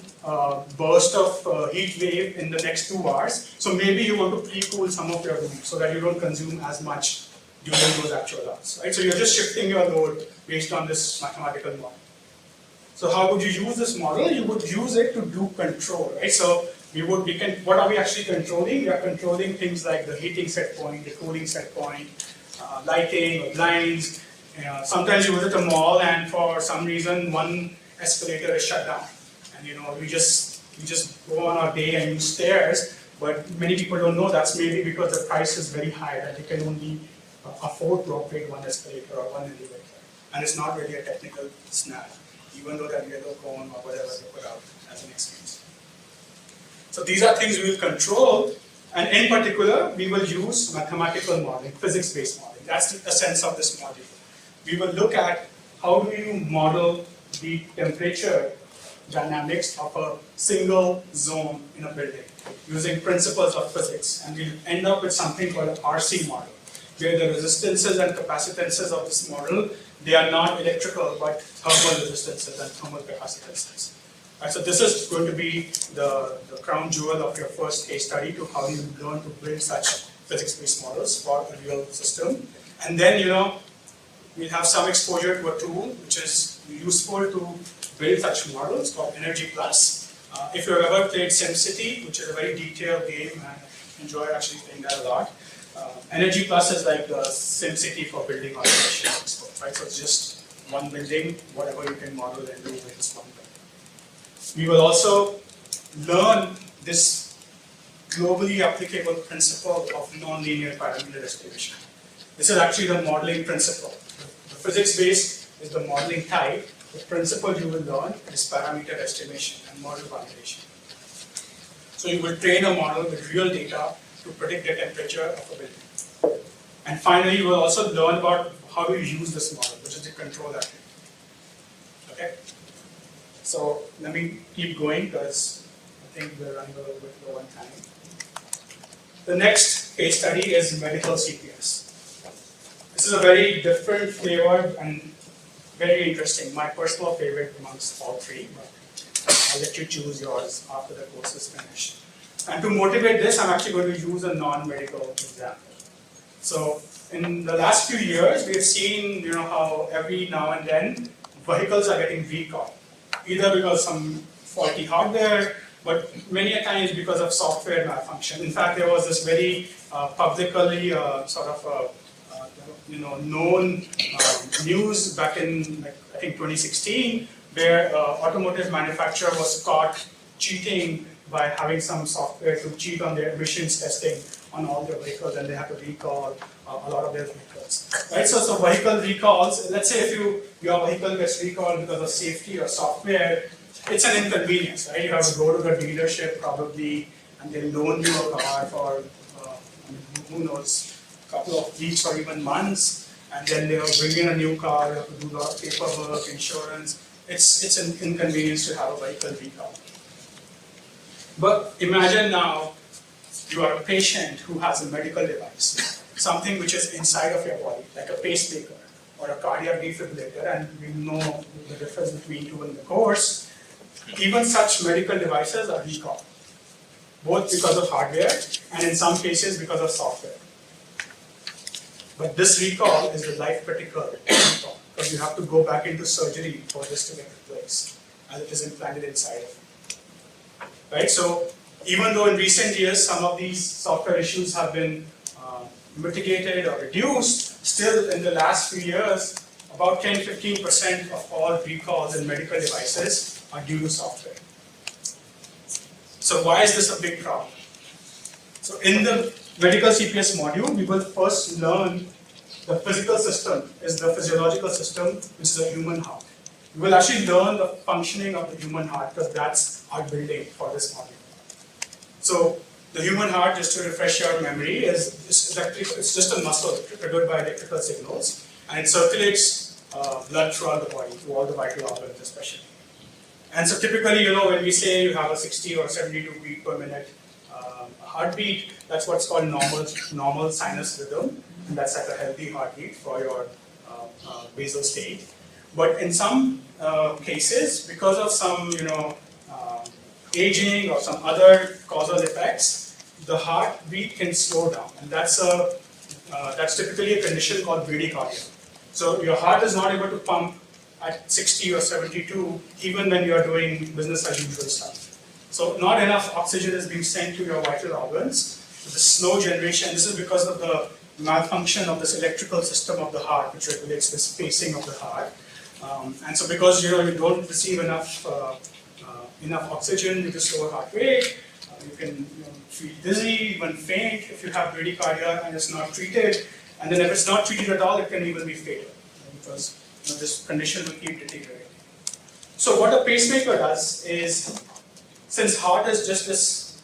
burst of heat wave in the next 2 hours. So maybe you want to pre-cool some of your room so that you don't consume as much during those actual hours, right? So you're just shifting your load based on this mathematical model. So how would you use this model? You would use it to do control, right? So what are we actually controlling? We are controlling things like the heating set point, the cooling set point, lighting or blinds. Sometimes you visit a mall and for some reason one escalator is shut down, and we just go on our day and use stairs. But many people don't know that's maybe because the price is very high that they can only afford to operate one escalator or one elevator, and it's not really a technical snap, even though that yellow cone or whatever they put out as an excuse. So these are things we will control, and in particular, we will use mathematical modeling, physics-based modeling. That's the essence of this module. We will look at how do you model the temperature dynamics of a single zone in a building using principles of physics, and we'll end up with something called an RC model, where the resistances and capacitances of this model, they are not electrical but thermal resistances and thermal capacitances. Right, so this is going to be the crown jewel of your first case study to how you learn to build such physics-based models for a real system. And then we'll have some exposure to a tool which is useful to build such models called Energy Plus. If you've ever played SimCity, which is a very detailed game, and I enjoy actually playing that a lot. Energy Plus is like the SimCity for building automation, right? So it's just one building, whatever you can model and do with this one building. We will also learn this globally applicable principle of nonlinear parameter estimation. This is actually the modeling principle. The physics-based is the modeling type. The principle you will learn is parameter estimation and model validation. So you will train a model with real data to predict the temperature of a building. And finally, you will also learn about how you use this model, which is the control activity. Okay? So let me keep going because I think we're running a little bit low on time. The next case study is medical CPS. This is a very different flavor and very interesting. My personal favorite amongst all three, but I'll let you choose yours after the course is finished. And to motivate this, I'm actually going to use a non-medical example. So in the last few years, we've seen how every now and then vehicles are getting recalled, either because some faulty hardware, but many a times because of software malfunction. In fact, there was this very publicly known news back in I think 2016, where automotive manufacturer was caught cheating by having some software to cheat on their emissions testing on all their vehicles, and they had to recall a lot of their vehicles. Right? So vehicle recalls, let's say if your vehicle gets recalled because of safety or software, it's an inconvenience, right? You have to go to the dealership probably, and they loan you a car for who knows, a couple of weeks or even months, and then they'll bring in a new car, you have to do a lot of paperwork, insurance. It's an inconvenience to have a vehicle recall. But imagine now you are a patient who has a medical device, something which is inside of your body, like a pacemaker or a cardiac defibrillator, and we know the difference between two in the course. Even such medical devices are recalled, both because of hardware and in some cases because of software. But this recall is the life-critical recall, because you have to go back into surgery for this to get replaced, as it is implanted inside of you. Right? So even though in recent years some of these software issues have been mitigated or reduced, still in the last few years, about 10-15% of all recalls in medical devices are due to software. So why is this a big problem? So in the medical CPS module, we will first learn the physical system is the physiological system, which is a human heart. We will actually learn the functioning of the human heart because that's our building for this module. So the human heart, just to refresh your memory, it's just a muscle triggered by electrical signals, and it circulates blood throughout the body, through all the vital organs especially. And so typically, when we say you have a 60 or 72 beat per minute heartbeat, that's what's called normal sinus rhythm, and that's like a healthy heartbeat for your basal state. But in some cases, because of some aging or some other causal effects, the heartbeat can slow down, and that's typically a condition called bradycardia. So your heart is not able to pump at 60 or 72, even when you are doing business as usual stuff. So not enough oxygen is being sent to your vital organs. The slow generation, this is because of the malfunction of this electrical system of the heart, which regulates the spacing of the heart. And so because you don't receive enough oxygen due to slower heart rate, you can feel dizzy, even faint if you have bradycardia and it's not treated. And then if it's not treated at all, it can even be fatal because this condition will keep deteriorating. So what a pacemaker does is, since heart is just this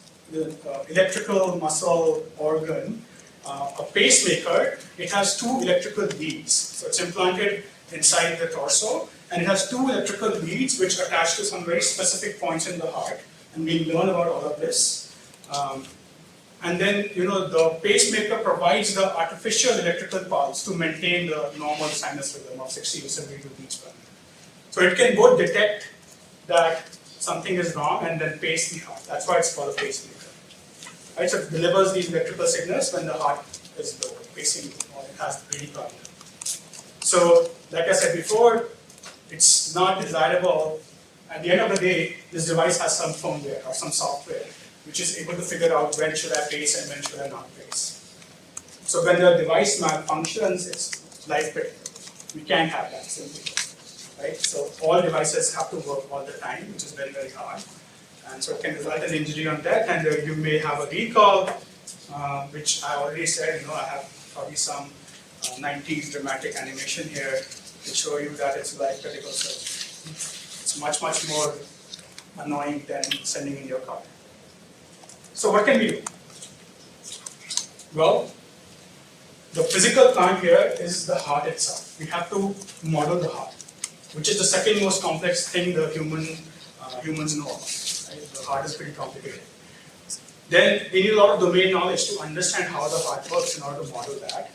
electrical muscle organ, a pacemaker, it has two electrical leads. So it's implanted inside the torso, and it has two electrical leads which attach to some very specific points in the heart, and we'll learn about all of this. And then, the pacemaker provides the artificial electrical pulse to maintain the normal sinus rhythm of 60 to 72 beats per minute. So it can both detect that something is wrong and then pace the heart. That's why it's called a pacemaker. Right? So it delivers these electrical signals when the heart is low, pacing, or it has bradycardia. So, like I said before, it's not desirable. At the end of the day, this device has some firmware or some software which is able to figure out when should I pace and when should I not pace. So when the device malfunctions, it's life critical. We can't have that simply. Right? So all devices have to work all the time, which is very, very hard. And so it can result in injury on death, and you may have a recall, which I already said, I have probably some 90s dramatic animation here to show you that it's life critical. So it's much, much more annoying than sending in your car. So what can we do? Well, the physical plant here is the heart itself. We have to model the heart, which is the second most complex thing the humans know about. Right? The heart is pretty complicated. Then we need a lot of domain knowledge to understand how the heart works in order to model that.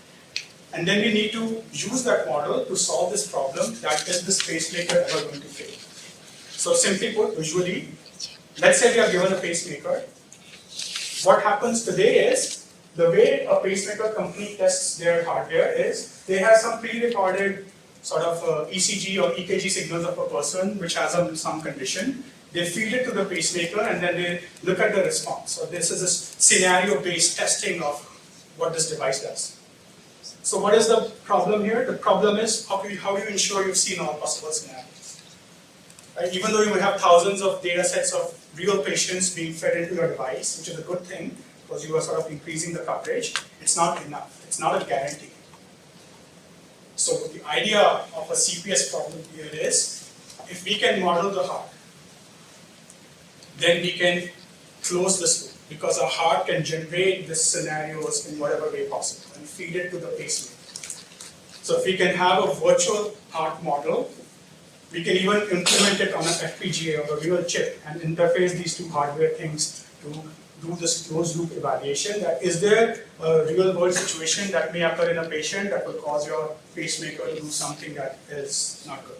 And then we need to use that model to solve this problem, that is this pacemaker ever going to fail. So simply put, visually, let's say we are given a pacemaker. What happens today is, the way a pacemaker company tests their hardware is, they have some pre-recorded sort of ECG or EKG signals of a person which has some condition. They feed it to the pacemaker and then they look at the response. So this is a scenario-based testing of what this device does. So what is the problem here? The problem is how do you ensure you've seen all possible scenarios? Right? Even though you would have thousands of data sets of real patients being fed into your device, which is a good thing because you are sort of increasing the coverage, it's not enough. It's not a guarantee. So the idea of a CPS problem here is, if we can model the heart, then we can close this loop, because our heart can generate these scenarios in whatever way possible and feed it to the pacemaker. So if we can have a virtual heart model, we can even implement it on an FPGA or a real chip and interface these two hardware things to do this closed loop evaluation. That is there a real world situation that may occur in a patient that will cause your pacemaker to do something that is not good.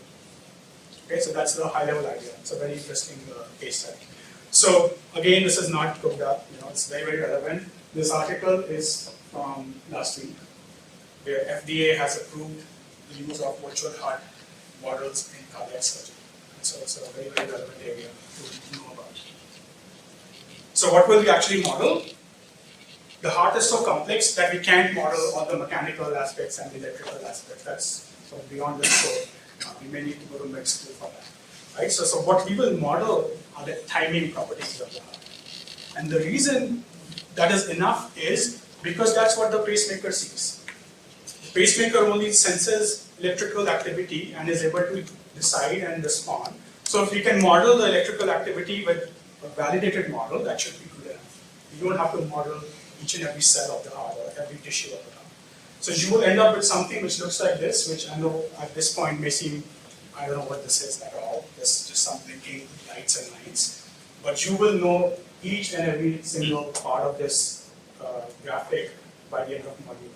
Okay, so that's the high level idea. It's a very interesting case study. So again, this is not cooked up, it's very, very relevant. This article is from last week, where FDA has approved the use of virtual heart models in cardiac surgery. So it's a very, very relevant area to know about. So what will we actually model? The heart is so complex that we can't model all the mechanical aspects and the electrical aspects. That's sort of beyond the scope. We may need to go to med school for that. Right? So what we will model are the timing properties of the heart. And the reason that is enough is because that's what the pacemaker sees. The pacemaker only senses electrical activity and is able to decide and respond. So if you can model the electrical activity with a validated model, that should be good enough. You don't have to model each and every cell of the heart or every tissue of the heart. So you will end up with something which looks like this, which I know at this point may seem, I don't know what this is at all. This is just some blinking lights and lines. But you will know each and every single part of this graphic by the end of module 2.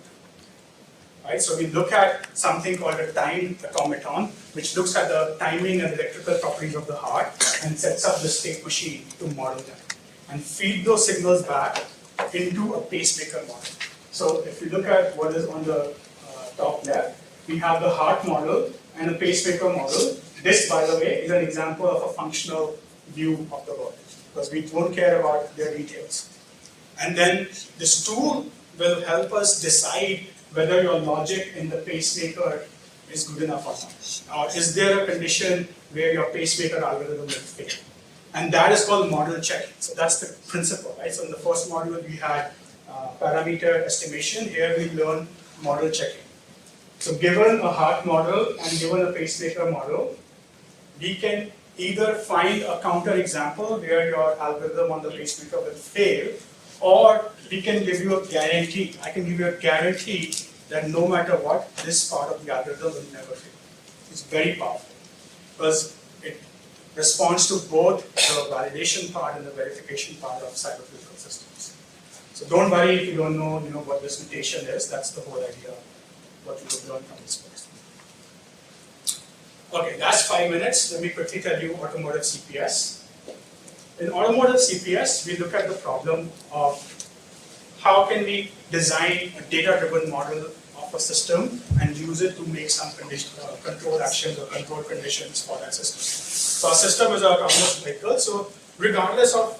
Right? So we look at something called a time automaton, which looks at the timing and electrical properties of the heart and sets up the state machine to model them and feed those signals back into a pacemaker model. So if you look at what is on the top left, we have the heart model and a pacemaker model. This, by the way, is an example of a functional view of the world, because we don't care about their details. And then this tool will help us decide whether your logic in the pacemaker is good enough or not. Or is there a condition where your pacemaker algorithm will fail? And that is called model checking. So that's the principle, right? So in the first module, we had parameter estimation. Here we learn model checking. So given a heart model and given a pacemaker model, we can either find a counter example where your algorithm on the pacemaker will fail, or we can give you a guarantee. I can give you a guarantee that no matter what, this part of the algorithm will never fail. It's very powerful because it responds to both the validation part and the verification part of CyberPhysical Systems. So don't worry if you don't know, what this notation is. That's the whole idea of what you will learn from this course. Okay, last 5 minutes. Let me quickly tell you Automotive CPS. In Automotive CPS, we look at the problem of how can we design a data-driven model of a system and use it to make some control actions or control conditions for that system. So our system is an autonomous vehicle. So regardless of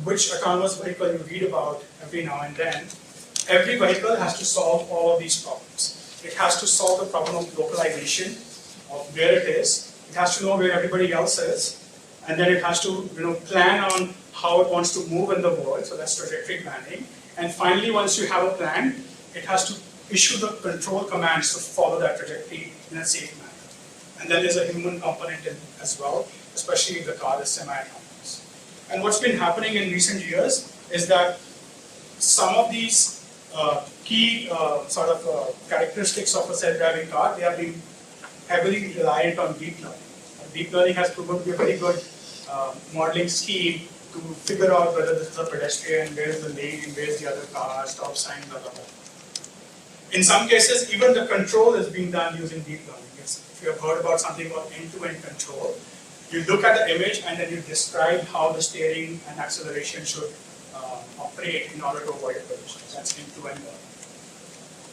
which autonomous vehicle you read about every now and then, every vehicle has to solve all of these problems. It has to solve the problem of localization, of where it is. It has to know where everybody else is. And then it has to plan on how it wants to move in the world. So that's trajectory planning. And finally, once you have a plan, it has to issue the control commands to follow that trajectory in a safe manner. And then there's a human component as well, especially if the car is semi-autonomous. And what's been happening in recent years is that some of these key characteristics of a self-driving car, they have been heavily reliant on deep learning. Deep learning has proven to be a very good modeling scheme to figure out whether this is a pedestrian, where is the lane, where is the other car, stop sign, blah, blah, blah. In some cases, even the control is being done using deep learning. If you have heard about something called end-to-end control, you look at the image and then you describe how the steering and acceleration should operate in order to avoid collisions. That's end-to-end learning.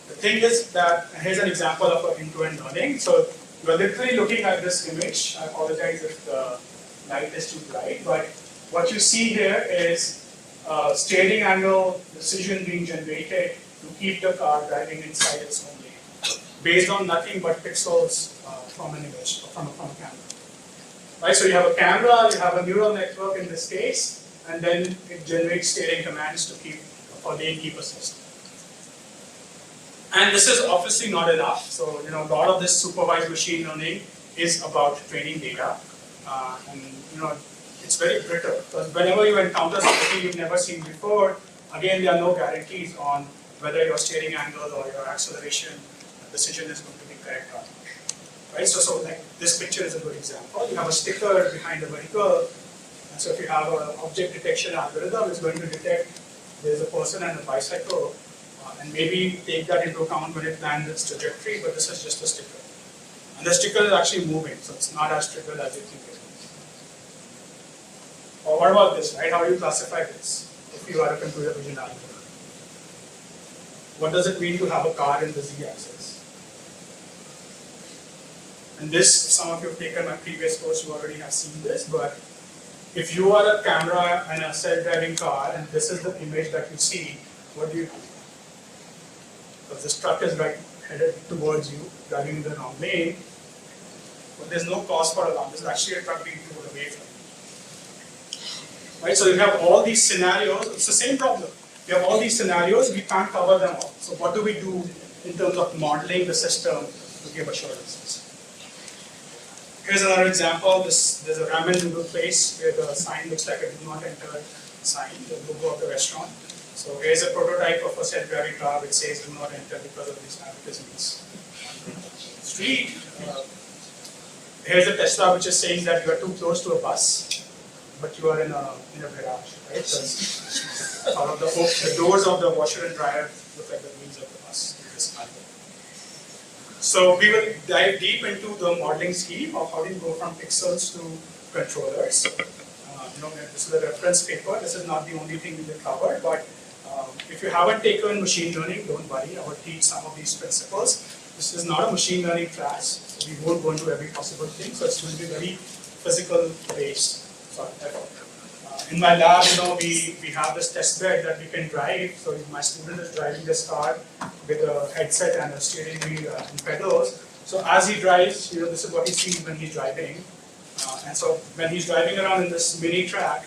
The thing is that, and here's an example of an end-to-end learning. So you're literally looking at this image. I apologize if the light is too bright, but what you see here is steering angle decision being generated to keep the car driving inside its own lane, based on nothing but pixels from an image, from a camera. Right, so you have a camera, you have a neural network in this case, and then it generates steering commands to keep for lane keep assist. And this is obviously not enough. So a lot of this supervised machine learning is about training data, and it's very brittle because whenever you encounter something you've never seen before, again there are no guarantees on whether your steering angle or your acceleration decision is going to be correct or not. Right? So like this picture is a good example. You have a sticker behind the vehicle, and so if you have an object detection algorithm, it's going to detect there's a person and a bicycle, and maybe take that into account when it plans its trajectory, but this is just a sticker. And the sticker is actually moving, so it's not as trivial as you think it is. Or what about this, right? How do you classify this if you are a computer vision algorithm? What does it mean to have a car in the z-axis? And this, some of you have taken my previous course, you already have seen this, but if you are a camera and a self-driving car, and this is the image that you see, what do you do? Because this truck is headed towards you, driving in the wrong lane, but there's no cause for alarm. This is actually a truck being pulled away from you. Right? So you have all these scenarios, it's the same problem. You have all these scenarios, we can't cover them all. So what do we do in terms of modeling the system to give assurances? Here's another example. There's a ramen noodle place where the sign looks like a do not enter sign, the logo of the restaurant. So here's a prototype of a self-driving car which says do not enter because of these advertisements on the street. Here's a Tesla which is saying that you are too close to a bus, but you are in a garage, right? Because all of the doors of the washer and dryer look like the wheels of the bus. So we will dive deep into the modeling scheme of how do you go from pixels to controllers. This is a reference paper. This is not the only thing we will cover, but if you haven't taken machine learning, don't worry. I will teach some of these principles. This is not a machine learning class, so we won't go into every possible thing. So it's going to be very physical based. In my lab, we have this test bed that we can drive. So if my student is driving this car with a headset and a steering wheel and pedals. So as he drives, this is what he sees when he's driving. And so when he's driving around in this mini track,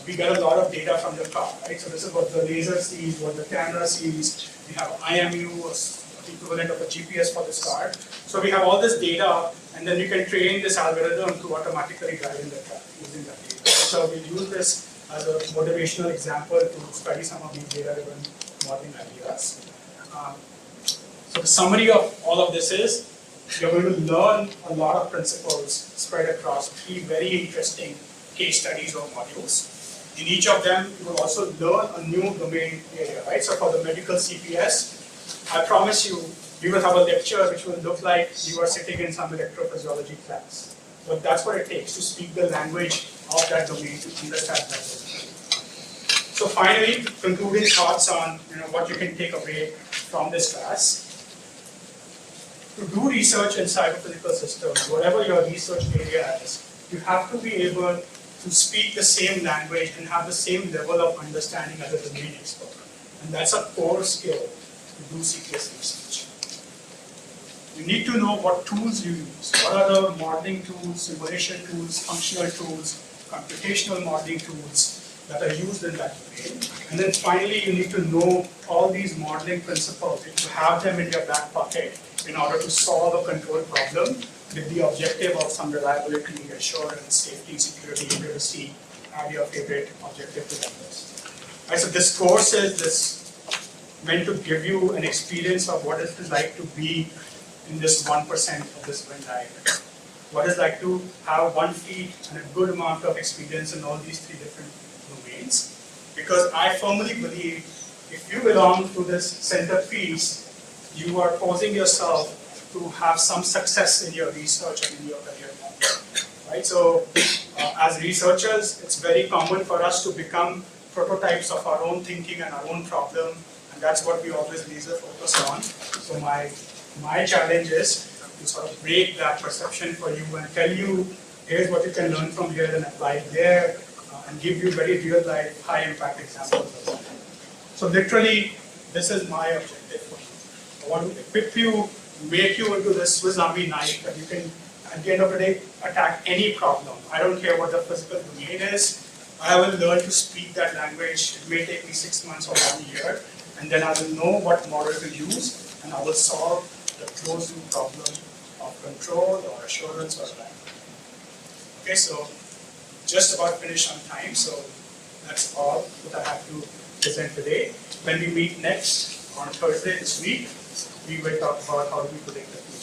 we get a lot of data from the car, right? So this is what the laser sees, what the camera sees. We have IMU, the equivalent of a GPS for this car. So we have all this data, and then you can train this algorithm to automatically drive in the track using that data. So we use this as a motivational example to study some of these data-driven modeling ideas. So the summary of all of this is, you're going to learn a lot of principles spread across 3 very interesting case studies or modules. In each of them, you will also learn a new domain area, right? So for the medical CPS, I promise you, we will have a lecture which will look like you are sitting in some electrophysiology class. But that's what it takes to speak the language of that domain, to understand that domain. So finally, concluding thoughts on what you can take away from this class. To do research in cyberphysical systems, whatever your research area is, you have to be able to speak the same language and have the same level of understanding as a domain expert. And that's a core skill to do CPS research. You need to know what tools you use. What are the modeling tools, simulation tools, functional tools, computational modeling tools that are used in that domain. And then finally, you need to know all these modeling principles and to have them in your back pocket in order to solve a control problem with the objective of some reliability, assurance, safety, security, privacy, add your favorite objective to that list. Right, so this course is meant to give you an experience of what it is like to be in this 1% of this Venn diagram. What it's like to have 1 feet and a good amount of experience in all these 3 different domains. Because I firmly believe if you belong to this centerpiece, you are posing yourself to have some success in your research and in your career path. Right? So as researchers, it's very common for us to become prototypes of our own thinking and our own problem, and that's what we always laser focus on. So my challenge is to sort of break that perception for you and tell you, here's what you can learn from here and apply it there, and give you very real life, high impact examples of that. So literally, this is my objective for you. I want to equip you, make you into this Swiss Army knife that you can, at the end of the day, attack any problem. I don't care what the physical domain is. I will learn to speak that language. It may take me 6 months or 1 year, and then I will know what model to use, and I will solve the closed loop problem of control or assurance or time. Okay, so just about finished on time, so that's all that I have to present today. When we meet next on Thursday this week, we will talk about how do we predict the future.